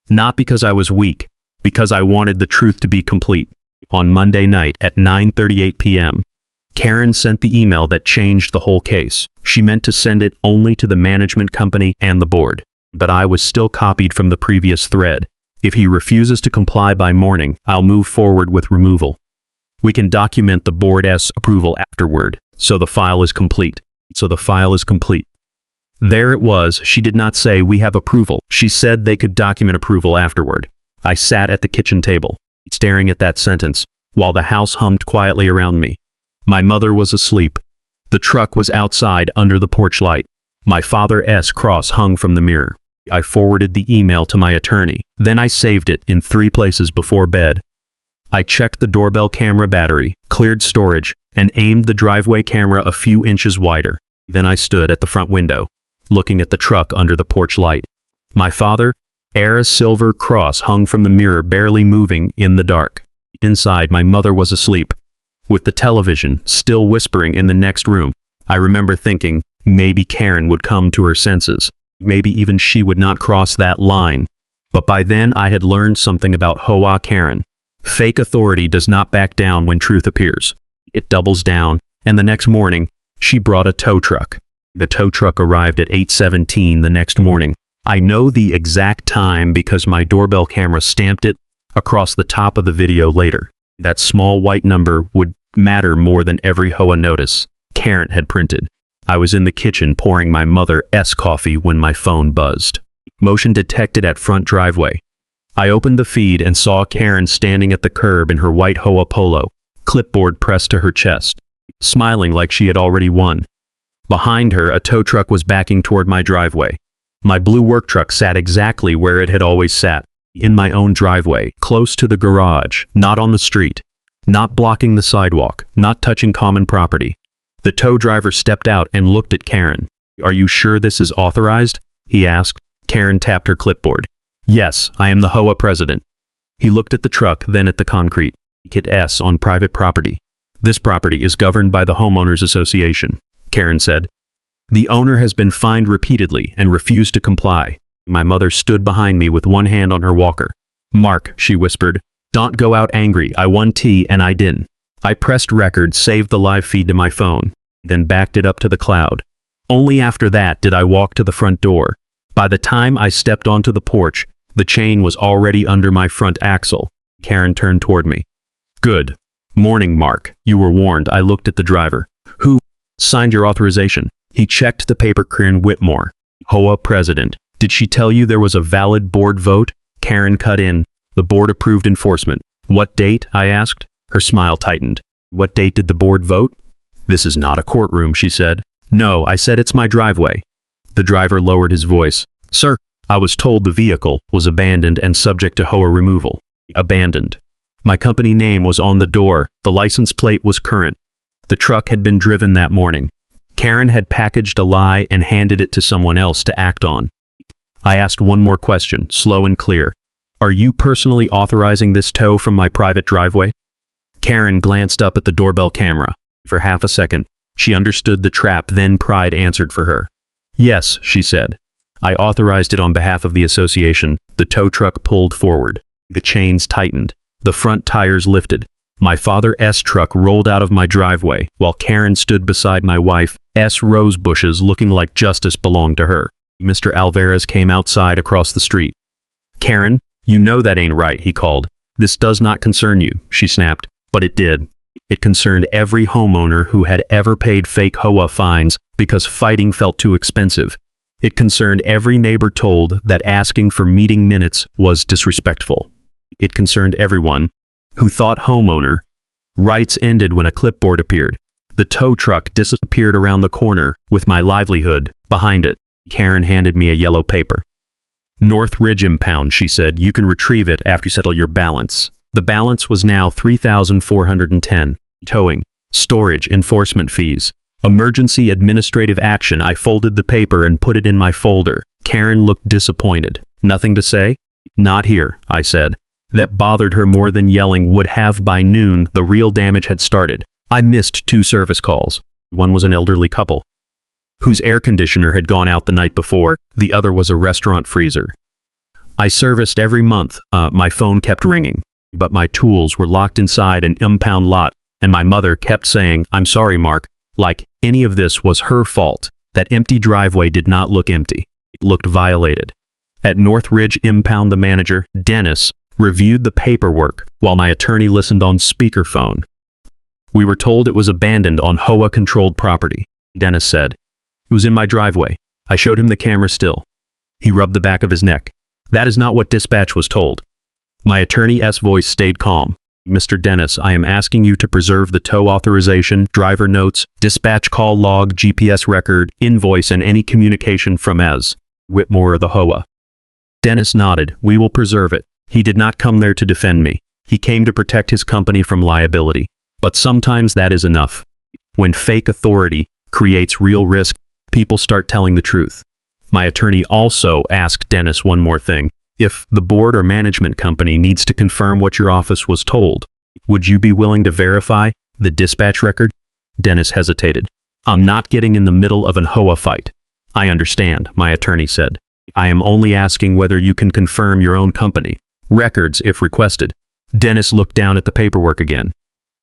Not because I was weak, because I wanted the truth to be complete. On Monday night at 9:38 p.m., Karen sent the email that changed the whole case. She meant to send it only to the management company and the board, but I was still copied from the previous thread. If he refuses to comply by morning, I'll move forward with removal. We can document the board's approval afterward, so the file is complete. There it was. She did not say we have approval. She said they could document approval afterward. I sat at the kitchen table, staring at that sentence, while the house hummed quietly around me. My mother was asleep. The truck was outside under the porch light. My father's cross hung from the mirror. I forwarded the email to my attorney. Then I saved it in 3 places before bed. I checked the doorbell camera battery, cleared storage, and aimed the driveway camera a few inches wider. Then I stood at the front window, looking at the truck under the porch light. My father's silver cross hung from the mirror, barely moving in the dark. Inside, my mother was asleep, with the television still whispering in the next room. I remember thinking, maybe Karen would come to her senses. Maybe even she would not cross that line. But by then I had learned something about HOAKaren. Fake authority does not back down when truth appears. It doubles down, and the next morning, she brought a tow truck. The tow truck arrived at 8:17 the next morning. I know the exact time because my doorbell camera stamped it across the top of the video later. That small white number would matter more than every HOA notice Karen had printed. I was in the kitchen pouring my mother's coffee when my phone buzzed. Motion detected at front driveway. I opened the feed and saw Karen standing at the curb in her white HOA polo, clipboard pressed to her chest, smiling like she had already won. Behind her, a tow truck was backing toward my driveway. My blue work truck sat exactly where it had always sat, in my own driveway, close to the garage, not on the street, not blocking the sidewalk, not touching common property. The tow driver stepped out and looked at Karen. "Are you sure this is authorized?" he asked. Karen tapped her clipboard. "Yes, I am the HOA president." He looked at the truck, then at the concrete. Kit S on private property. "This property is governed by the homeowners association," Karen said. "The owner has been fined repeatedly and refused to comply." My mother stood behind me with one hand on her walker. "Mark," she whispered, "don't go out angry. I won tea and I didn't." I pressed record, saved the live feed to my phone, then backed it up to the cloud. Only after that did I walk to the front door. By the time I stepped onto the porch, the chain was already under my front axle. Karen turned toward me. "Good morning, Mark. You were warned." I looked at the driver. "Who signed your authorization?" He checked the paper. "Karen Whitmore, HOA president." "Did she tell you there was a valid board vote?" Karen cut in. "The board approved enforcement." "What date?" I asked. Her smile tightened. "What date did the board vote?" "This is not a courtroom," she said. "No," I said, "it's my driveway." The driver lowered his voice. "Sir, I was told the vehicle was abandoned and subject to HOA removal." Abandoned. My company name was on the door. The license plate was current. The truck had been driven that morning. Karen had packaged a lie and handed it to someone else to act on. I asked one more question, slow and clear. "Are you personally authorizing this tow from my private driveway?" Karen glanced up at the doorbell camera. For half a second, she understood the trap, then pride answered for her. "Yes," she said. "I authorized it on behalf of the association." The tow truck pulled forward. The chains tightened. The front tires lifted. My father's truck rolled out of my driveway, while Karen stood beside my wife's rose bushes looking like justice belonged to her. Mr. Alvarez came outside across the street. "Karen, you know that ain't right," he called. "This does not concern you," she snapped. But it did. It concerned every homeowner who had ever paid fake HOA fines because fighting felt too expensive. It concerned every neighbor told that asking for meeting minutes was disrespectful. It concerned everyone who thought homeowner rights ended when a clipboard appeared. The tow truck disappeared around the corner with my livelihood behind it. Karen handed me a yellow paper. "North Ridge impound," she said. "You can retrieve it after you settle your balance." The balance was now $3,410. Towing, storage, enforcement fees, emergency administrative action. I folded the paper and put it in my folder. Karen looked disappointed. "Nothing to say?" "Not here," I said. That bothered her more than yelling would have. By noon, the real damage had started. I missed 2 service calls. One was an elderly couple whose air conditioner had gone out the night before. The other was a restaurant freezer. I serviced every month. My phone kept ringing, but my tools were locked inside an impound lot, and my mother kept saying, "I'm sorry, Mark," like any of this was her fault. That empty driveway did not look empty. It looked violated. At North Ridge impound, the manager, Dennis, reviewed the paperwork while my attorney listened on speakerphone. "We were told it was abandoned on HOA-controlled property," Dennis said. "It was in my driveway." I showed him the camera still. He rubbed the back of his neck. "That is not what dispatch was told." My attorney's voice stayed calm. "Mr. Dennis, I am asking you to preserve the tow authorization, driver notes, dispatch call log, GPS record, invoice, and any communication from S. Whitmore or the HOA." Dennis nodded. "We will preserve it." He did not come there to defend me. He came to protect his company from liability. But sometimes that is enough. When fake authority creates real risk, people start telling the truth. My attorney also asked Dennis one more thing. "If the board or management company needs to confirm what your office was told, would you be willing to verify the dispatch record?" Dennis hesitated. "I'm not getting in the middle of an HOA fight." "I understand," my attorney said. "I am only asking whether you can confirm your own company records if requested." Dennis looked down at the paperwork again.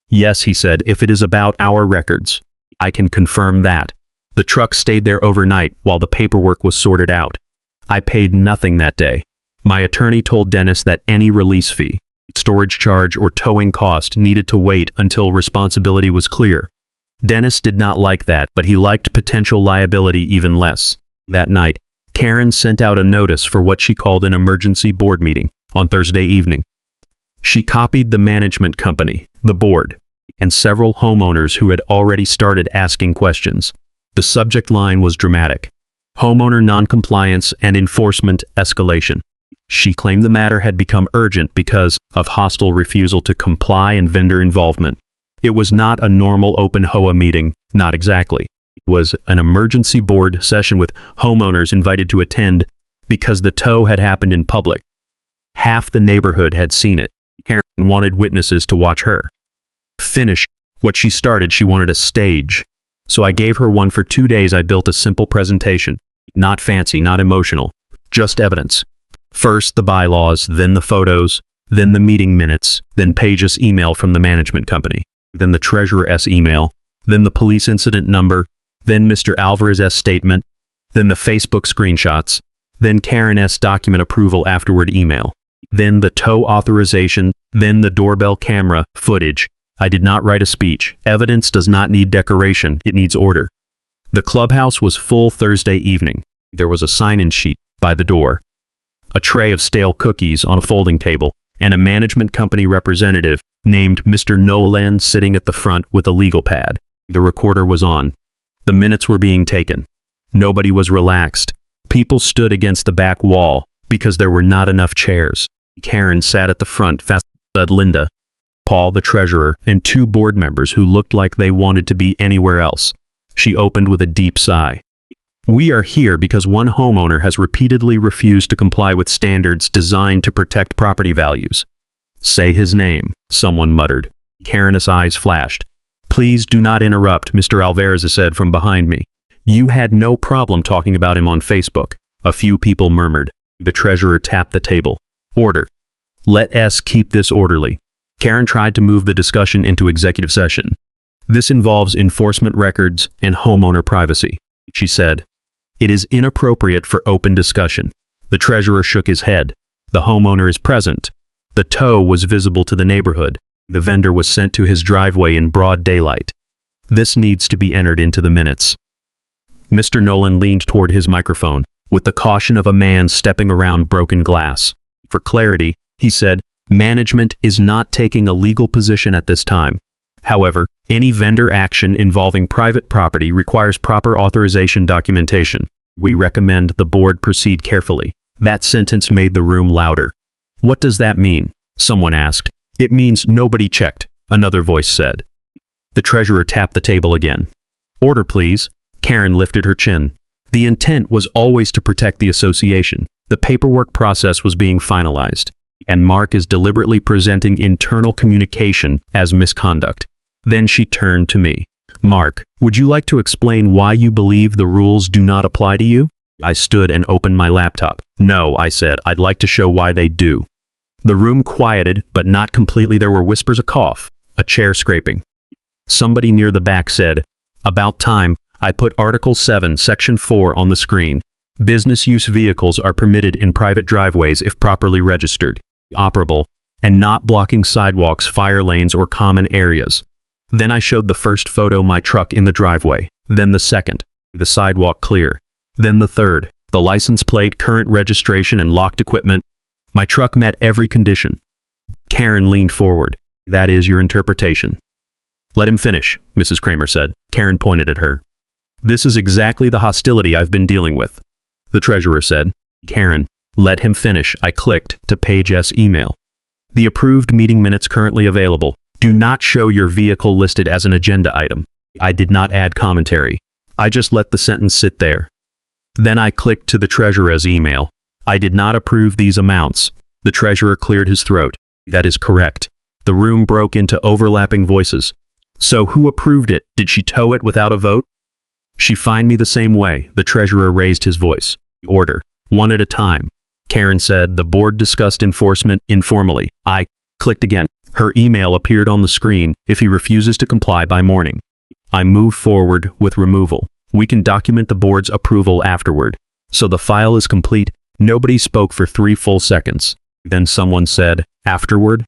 "Yes," he said, "if it is about our records, I can confirm that." The truck stayed there overnight while the paperwork was sorted out. I paid nothing that day. My attorney told Dennis that any release fee storage charge or towing cost needed to wait until responsibility was clear. Dennis did not like that, but he liked potential liability even less. That night, Karen sent out a notice for what she called an emergency board meeting on Thursday evening. She copied the management company, the board, and several homeowners who had already started asking questions. The subject line was dramatic: homeowner noncompliance and enforcement escalation. She claimed the matter had become urgent because of hostile refusal to comply and vendor involvement. It was not a normal open HOA meeting, not exactly. It was an emergency board session with homeowners invited to attend because the tow had happened in public. Half the neighborhood had seen it. Karen wanted witnesses to watch her finish what she started. She wanted a stage. So I gave her one for 2 days. I built a simple presentation. Not fancy, not emotional, just evidence. First the bylaws, then the photos, then the meeting minutes, then Paige's email from the management company, then the treasurer's email, then the police incident number, then Mr. Alvarez's statement, then the Facebook screenshots, then Karen's document approval afterward email, then the tow authorization, then the doorbell camera footage. I did not write a speech. Evidence does not need decoration, it needs order. The clubhouse was full Thursday evening. There was a sign-in sheet by the door, a tray of stale cookies on a folding table, and a management company representative named Mr. Nolan sitting at the front with a legal pad. The recorder was on. The minutes were being taken. Nobody was relaxed. People stood against the back wall because there were not enough chairs. Karen sat at the front, fast said Linda, Paul, the treasurer, and 2 board members who looked like they wanted to be anywhere else. She opened with a deep sigh. We are here because one homeowner has repeatedly refused to comply with standards designed to protect property values. Say his name, someone muttered. Karen's eyes flashed. Please do not interrupt, Mr. Alvarez said from behind me. You had no problem talking about him on Facebook. A few people murmured. The treasurer tapped the table. Order. Let us keep this orderly. Karen tried to move the discussion into executive session. This involves enforcement records and homeowner privacy, she said. It is inappropriate for open discussion. The treasurer shook his head. The homeowner is present. The tow was visible to the neighborhood. The vendor was sent to his driveway in broad daylight. This needs to be entered into the minutes. Mr. Nolan leaned toward his microphone with the caution of a man stepping around broken glass. For clarity, he said, management is not taking a legal position at this time. However, any vendor action involving private property requires proper authorization documentation. We recommend the board proceed carefully. That sentence made the room louder. What does that mean? Someone asked. It means nobody checked, another voice said. The treasurer tapped the table again. Order, please. Karen lifted her chin. The intent was always to protect the association. The paperwork process was being finalized, and Mark is deliberately presenting internal communication as misconduct. Then she turned to me. Mark, would you like to explain why you believe the rules do not apply to you? I stood and opened my laptop. No, I said, I'd like to show why they do. The room quieted, but not completely. There were whispers, a cough, a chair scraping. Somebody near the back said, about time. I put Article 7, Section 4 on the screen. Business use vehicles are permitted in private driveways if properly registered, operable, and not blocking sidewalks, fire lanes, or common areas. Then I showed the first photo, my truck in the driveway, then the second, the sidewalk clear, then the third, the license plate, current registration, and locked equipment. My truck met every condition. Karen leaned forward. That is your interpretation. Let him finish, Mrs. Kramer said. Karen pointed at her. This is exactly the hostility I've been dealing with, the treasurer said. Karen, let him finish. I clicked to Paige's email. The approved meeting minutes currently available. Do not show your vehicle listed as an agenda item. I did not add commentary. I just let the sentence sit there. Then I clicked to the treasurer's email. I did not approve these amounts. The treasurer cleared his throat. That is correct. The room broke into overlapping voices. So who approved it? Did she tow it without a vote? She fined me the same way. The treasurer raised his voice. Order. One at a time. Karen said the board discussed enforcement informally. I clicked again. Her email appeared on the screen. If he refuses to comply by morning. I moved forward with removal. We can document the board's approval afterward. So the file is complete. Nobody spoke for 3 full seconds. Then someone said, afterward?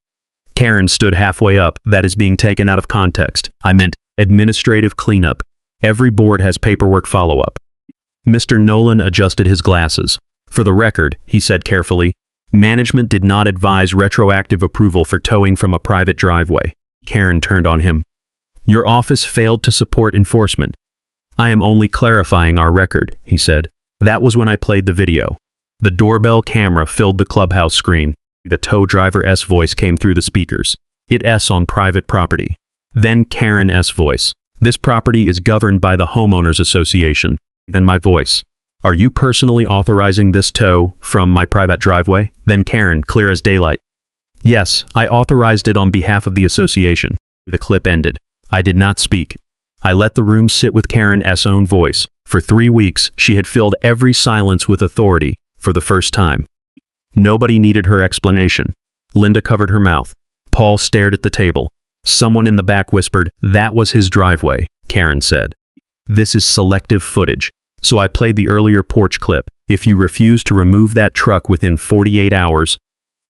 Karen stood halfway up. That is being taken out of context. I meant administrative cleanup. Every board has paperwork follow-up. Mr. Nolan adjusted his glasses. For the record, he said carefully, management did not advise retroactive approval for towing from a private driveway. Karen turned on him. Your office failed to support enforcement. I am only clarifying our record, he said. That was when I played the video. The doorbell camera filled the clubhouse screen. The tow driver's voice came through the speakers. It's on private property. Then Karen's voice. This property is governed by the homeowners association. Then my voice. Are you personally authorizing this tow from my private driveway? Then Karen, clear as daylight. Yes, I authorized it on behalf of the association. The clip ended. I did not speak. I let the room sit with Karen's own voice. For 3 weeks, she had filled every silence with authority, for the first time. Nobody needed her explanation. Linda covered her mouth. Paul stared at the table. Someone in the back whispered, that was his driveway, Karen said. This is selective footage. So I played the earlier porch clip. If you refuse to remove that truck within 48 hours,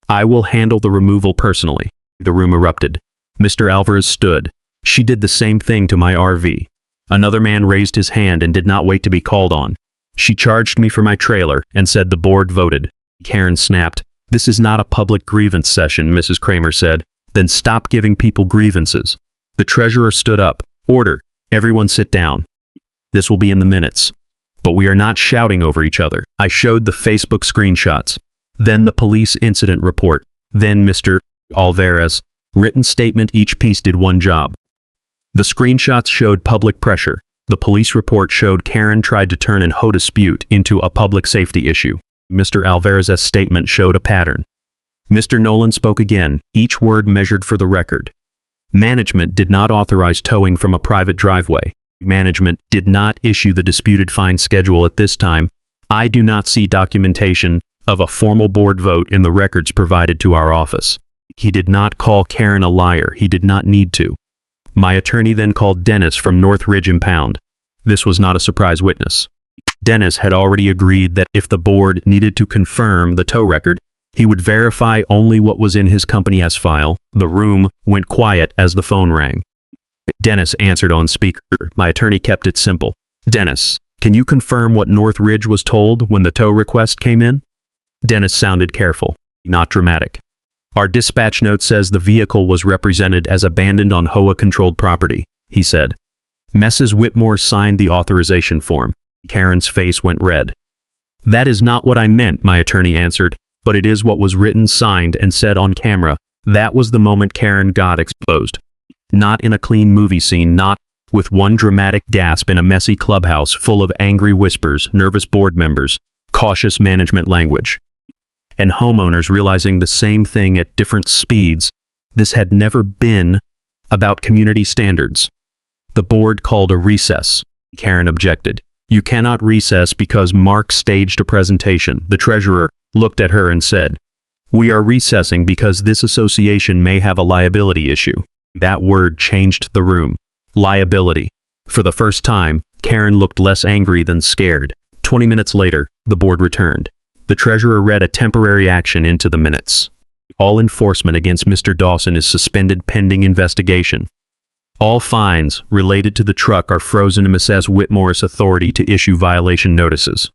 I will handle the removal personally. The room erupted. Mr. Alvarez stood. She did the same thing to my RV. Another man raised his hand and did not wait to be called on. She charged me for my trailer and said the board voted. Karen snapped. This is not a public grievance session, Mrs. Kramer said. Then stop giving people grievances. The treasurer stood up. Order. Everyone sit down. This will be in the minutes. But we are not shouting over each other. I showed the Facebook screenshots. Then the police incident report. Then Mr. Alvarez. Written statement. Each piece did one job. The screenshots showed public pressure. The police report showed Karen tried to turn an HOA dispute into a public safety issue. Mr. Alvarez's statement showed a pattern. Mr. Nolan spoke again, each word measured for the record. Management did not authorize towing from a private driveway. Management did not issue the disputed fine schedule at this time. I do not see documentation of a formal board vote in the records provided to our office. He did not call Karen a liar. He did not need to. My attorney then called Dennis from Northridge Impound. This was not a surprise witness. Dennis had already agreed that if the board needed to confirm the tow record, he would verify only what was in his company's file. The room went quiet as the phone rang. Dennis answered on speaker. My attorney kept it simple. Dennis, can you confirm what Northridge was told when the tow request came in? Dennis sounded careful, not dramatic. Our dispatch note says the vehicle was represented as abandoned on HOA-controlled property, he said. Mrs. Whitmore signed the authorization form. Karen's face went red. That is not what I meant, my attorney answered, but it is what was written, signed, and said on camera. That was the moment Karen got exposed. Not in a clean movie scene, not with one dramatic gasp in a messy clubhouse full of angry whispers, nervous board members, cautious management language, and homeowners realizing the same thing at different speeds. This had never been about community standards. The board called a recess. Karen objected. You cannot recess because Mark staged a presentation. The treasurer looked at her and said, we are recessing because this association may have a liability issue. That word changed the room. Liability. For the first time, Karen looked less angry than scared. 20 minutes later, the board returned. The treasurer read a temporary action into the minutes. All enforcement against Mr. Dawson is suspended pending investigation. All fines related to the truck are frozen to Mrs. Whitmore's authority to issue violation notices.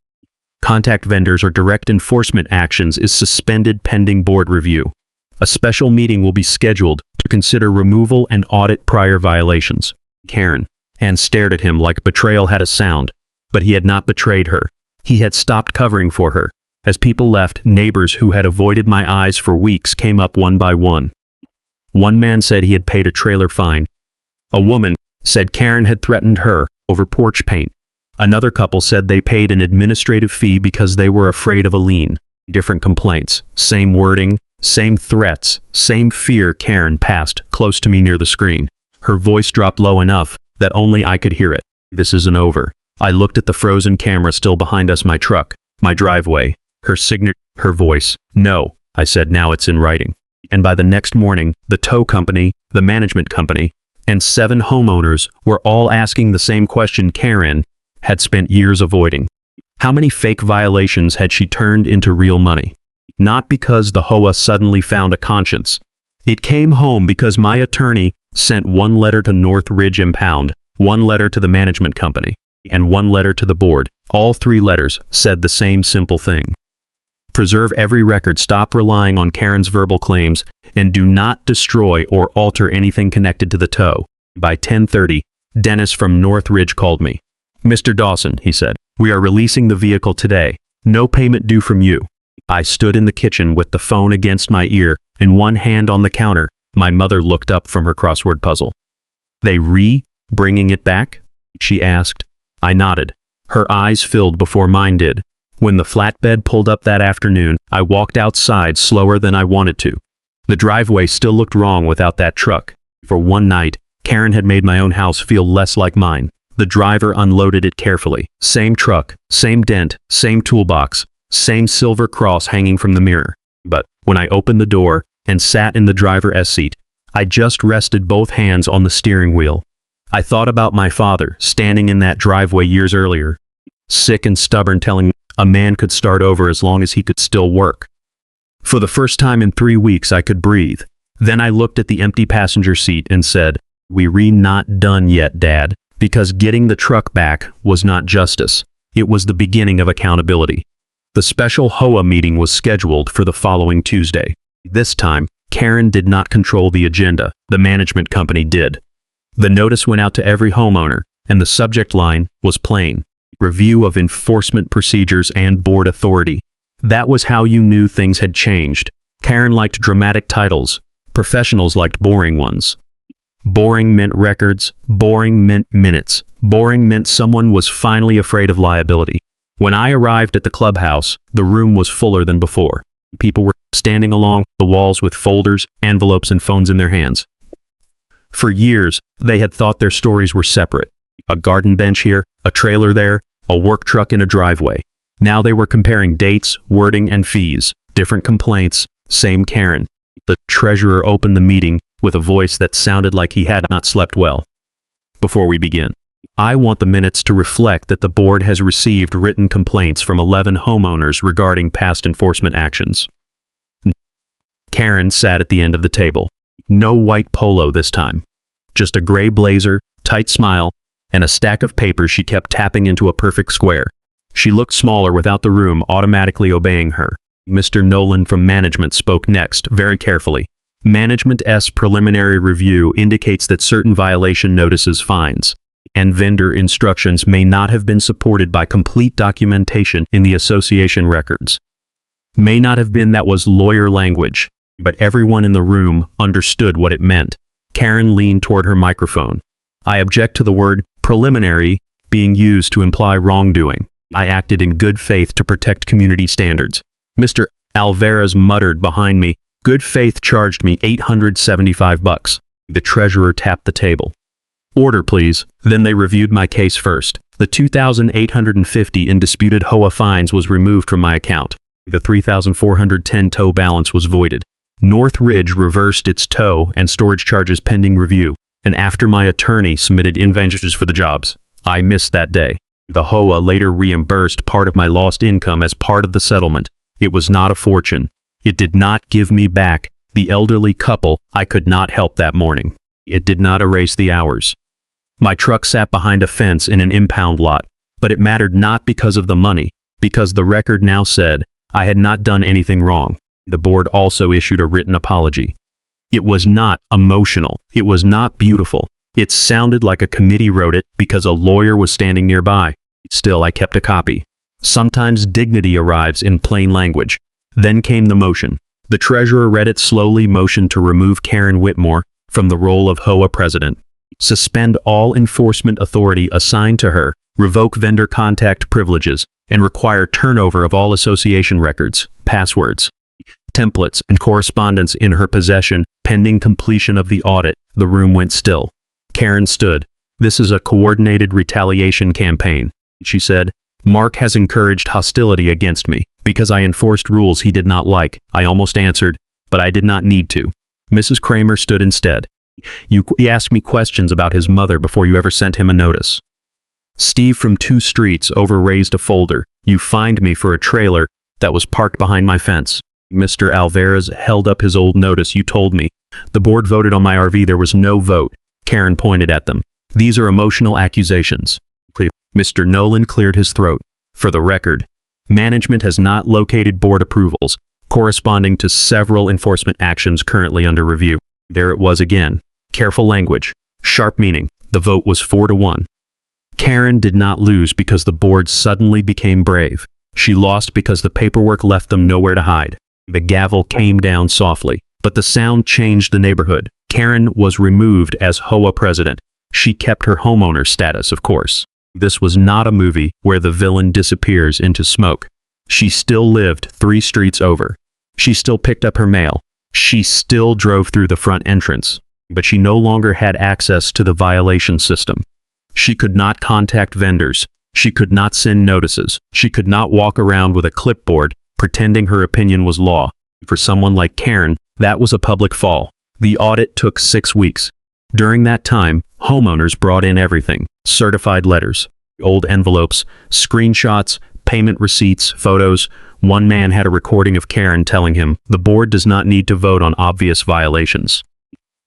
Contact vendors or direct enforcement actions is suspended pending board review. A special meeting will be scheduled to consider removal and audit prior violations. Karen and stared at him like betrayal had a sound, but he had not betrayed her. He had stopped covering for her. As people left, neighbors who had avoided my eyes for weeks came up one by one. One man said he had paid a trailer fine. A woman said Karen had threatened her over porch paint. Another couple said they paid an administrative fee because they were afraid of a lien. Different complaints, same wording, same threats, same fear. Karen passed close to me near the screen. Her voice dropped low enough that only I could hear it. This isn't over. I looked at the frozen camera still behind us, my truck, my driveway, her signature, her voice. No, I said, now it's in writing. And by the next morning, the tow company, the management company, and 7 homeowners were all asking the same question Karen had spent years avoiding. How many fake violations had she turned into real money? Not because the HOA suddenly found a conscience. It came home because my attorney sent one letter to Northridge Impound, one letter to the management company, and one letter to the board. All three letters said the same simple thing. Preserve every record, stop relying on Karen's verbal claims, and do not destroy or alter anything connected to the tow. By 10:30, Dennis from Northridge called me. "Mr. Dawson," he said, "we are releasing the vehicle today. No payment due from you." I stood in the kitchen with the phone against my ear and one hand on the counter. My mother looked up from her crossword puzzle. "They bringing it back?" she asked. I nodded. Her eyes filled before mine did. When the flatbed pulled up that afternoon, I walked outside slower than I wanted to. The driveway still looked wrong without that truck. For one night, Karen had made my own house feel less like mine. The driver unloaded it carefully. Same truck, same dent, same toolbox, same silver cross hanging from the mirror. But when I opened the door and sat in the driver's seat, I just rested both hands on the steering wheel. I thought about my father standing in that driveway years earlier, sick and stubborn, telling me a man could start over as long as he could still work. For the first time in 3 weeks, I could breathe. Then I looked at the empty passenger seat and said, "We not done yet, Dad," because getting the truck back was not justice. It was the beginning of accountability. The special HOA meeting was scheduled for the following Tuesday. This time, Karen did not control the agenda. The management company did. The notice went out to every homeowner, and the subject line was plain: review of enforcement procedures and board authority. That was how you knew things had changed. Karen liked dramatic titles. Professionals liked boring ones. Boring meant records. Boring meant minutes. Boring meant someone was finally afraid of liability. When I arrived at the clubhouse, the room was fuller than before. People were standing along the walls with folders, envelopes, and phones in their hands. For years, they had thought their stories were separate. A garden bench here, a trailer there, a work truck in a driveway. Now they were comparing dates, wording, and fees. Different complaints, same Karen. The treasurer opened the meeting with a voice that sounded like he had not slept well. "Before we begin, I want the minutes to reflect that the board has received written complaints from 11 homeowners regarding past enforcement actions." Karen sat at the end of the table. No white polo this time. Just a gray blazer, tight smile, and a stack of papers she kept tapping into a perfect square. She looked smaller without the room automatically obeying her. Mr. Nolan from management spoke next, very carefully. "Management's preliminary review indicates that certain violation notices, fines, and vendor instructions may not have been supported by complete documentation in the association records." May not have been, that was lawyer language, but everyone in the room understood what it meant. Karen leaned toward her microphone. "I object to the word preliminary being used to imply wrongdoing. I acted in good faith to protect community standards." Mr. Alvarez muttered behind me. "Good faith charged me $875. The treasurer tapped the table. "Order, please." Then they reviewed my case first. The $2,850 in disputed HOA fines was removed from my account. The $3,410 tow balance was voided. Northridge reversed its tow and storage charges pending review, and after my attorney submitted inventories for the jobs, I missed that day. The HOA later reimbursed part of my lost income as part of the settlement. It was not a fortune. It did not give me back the elderly couple I could not help that morning. It did not erase the hours. My truck sat behind a fence in an impound lot, but it mattered not because of the money, because the record now said I had not done anything wrong. The board also issued a written apology. It was not emotional. It was not beautiful. It sounded like a committee wrote it because a lawyer was standing nearby. Still, I kept a copy. Sometimes dignity arrives in plain language. Then came the motion. The treasurer read it slowly. Motion to remove Karen Whitmore from the role of HOA president. Suspend all enforcement authority assigned to her. Revoke vendor contact privileges and require turnover of all association records, passwords, templates, and correspondence in her possession pending completion of the audit. The room went still. Karen stood. "This is a coordinated retaliation campaign," she said. "Mark has encouraged hostility against me because I enforced rules he did not like." I almost answered, but I did not need to. Mrs. Kramer stood instead. He asked me questions about his mother before you ever sent him a notice." Steve from 2 streets over raised a folder. "You fined me for a trailer that was parked behind my fence." Mr. Alvarez held up his old notice. "You told me The board voted on my RV. There was no vote. Karen pointed at them. These are emotional accusations. Mr. Nolan cleared his throat. For the record, management has not located board approvals, corresponding to several enforcement actions currently under review. There it was again. Careful language. Sharp meaning. The vote was 4-1. Karen did not lose because the board suddenly became brave. She lost because the paperwork left them nowhere to hide. The gavel came down softly, but the sound changed the neighborhood. Karen was removed as HOA president. She kept her homeowner status, of course. This was not a movie where the villain disappears into smoke. She still lived 3 streets over. She still picked up her mail. She still drove through the front entrance. But she no longer had access to the violation system. She could not contact vendors. She could not send notices. She could not walk around with a clipboard pretending her opinion was law. For someone like Karen, that was a public fall. The audit took 6 weeks. During that time, homeowners brought in everything: certified letters, old envelopes, screenshots, payment receipts, photos. One man had a recording of Karen telling him the board does not need to vote on obvious violations.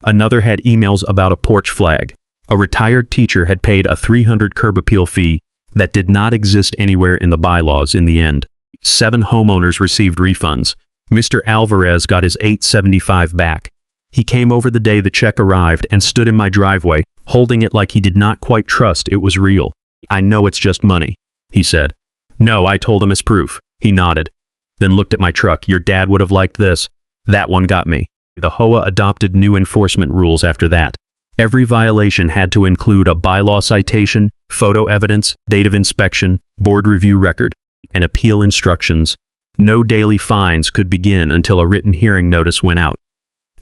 Another had emails about a porch flag. A retired teacher had paid a $300 curb appeal fee that did not exist anywhere in the bylaws in the end. 7 homeowners received refunds. Mr. Alvarez got his $875 back. He came over the day the check arrived and stood in my driveway, holding it like he did not quite trust it was real. "I know it's just money," he said. "No," I told him as proof. He nodded, then looked at my truck. "Your dad would have liked this." That one got me. The HOA adopted new enforcement rules after that. Every violation had to include a bylaw citation, photo evidence, date of inspection, board review record, and appeal instructions. No daily fines could begin until a written hearing notice went out.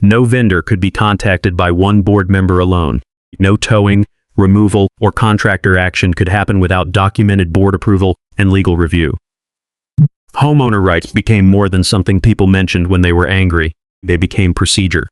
No vendor could be contacted by one board member alone. No towing, removal, or contractor action could happen without documented board approval and legal review. Homeowner rights became more than something people mentioned when they were angry. They became procedure.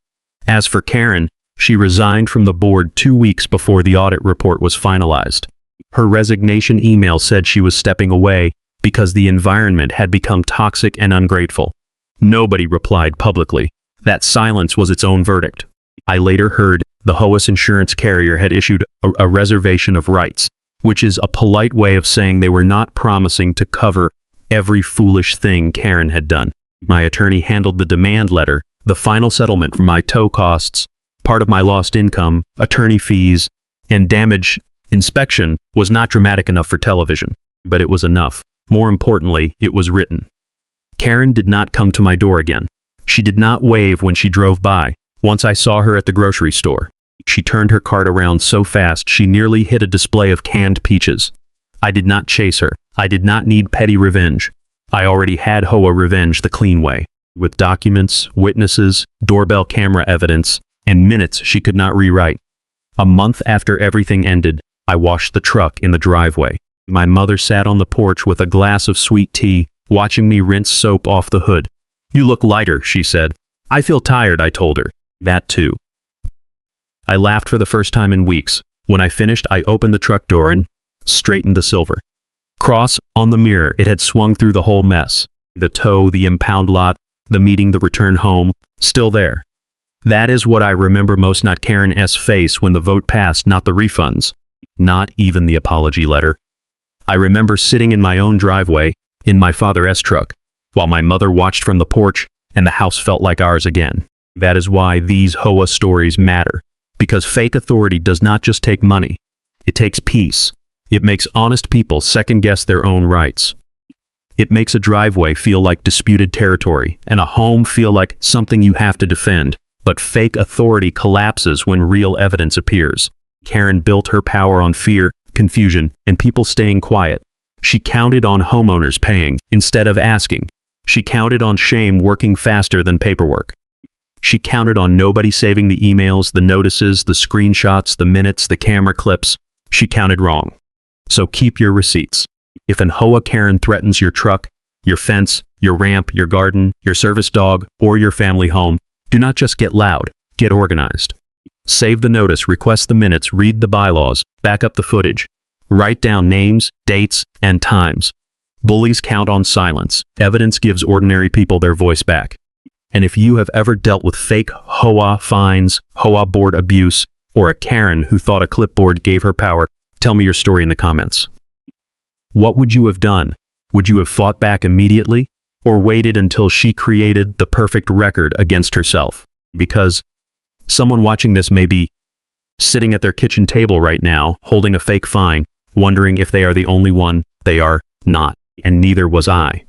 As for Karen, she resigned from the board 2 weeks before the audit report was finalized. Her resignation email said she was stepping away because the environment had become toxic and ungrateful. Nobody replied publicly. That silence was its own verdict. I later heard the HOAS insurance carrier had issued a reservation of rights, which is a polite way of saying they were not promising to cover every foolish thing Karen had done. My attorney handled the demand letter, the final settlement for my tow costs, part of my lost income, attorney fees, and damage. Inspection was not dramatic enough for television, but it was enough. More importantly, it was written. Karen did not come to my door again. She did not wave when she drove by. Once I saw her at the grocery store. She turned her cart around so fast she nearly hit a display of canned peaches. I did not chase her. I did not need petty revenge. I already had HOARevenge the clean way, with documents, witnesses, doorbell camera evidence, and minutes she could not rewrite. A month after everything ended, I washed the truck in the driveway. My mother sat on the porch with a glass of sweet tea, watching me rinse soap off the hood. "You look lighter," she said. "I feel tired," I told her. That too. I laughed for the first time in weeks. When I finished, I opened the truck door and straightened the silver cross on the mirror. It had swung through the whole mess. The tow, the impound lot, the meeting, the return home, still there. That is what I remember most, not Karen S.'s face when the vote passed, not the refunds, not even the apology letter. I remember sitting in my own driveway, in my father's truck, while my mother watched from the porch, and the house felt like ours again. That is why these HOA stories matter, because fake authority does not just take money. It takes peace. It makes honest people second-guess their own rights. It makes a driveway feel like disputed territory, and a home feel like something you have to defend. But fake authority collapses when real evidence appears. Karen built her power on fear, confusion, and people staying quiet. She counted on homeowners paying instead of asking. She counted on shame working faster than paperwork. She counted on nobody saving the emails, the notices, the screenshots, the minutes, the camera clips. She counted wrong. So keep your receipts. If an HOAKaren threatens your truck, your fence, your ramp, your garden, your service dog, or your family home, do not just get loud, get organized. Save the notice, request the minutes, read the bylaws, back up the footage. Write down names, dates, and times. Bullies count on silence. Evidence gives ordinary people their voice back. And if you have ever dealt with fake HOA fines, HOA board abuse, or a Karen who thought a clipboard gave her power, tell me your story in the comments. What would you have done? Would you have fought back immediately, or waited until she created the perfect record against herself? Because someone watching this may be sitting at their kitchen table right now, holding a fake fine, wondering if they are the only one. They are not, and neither was I.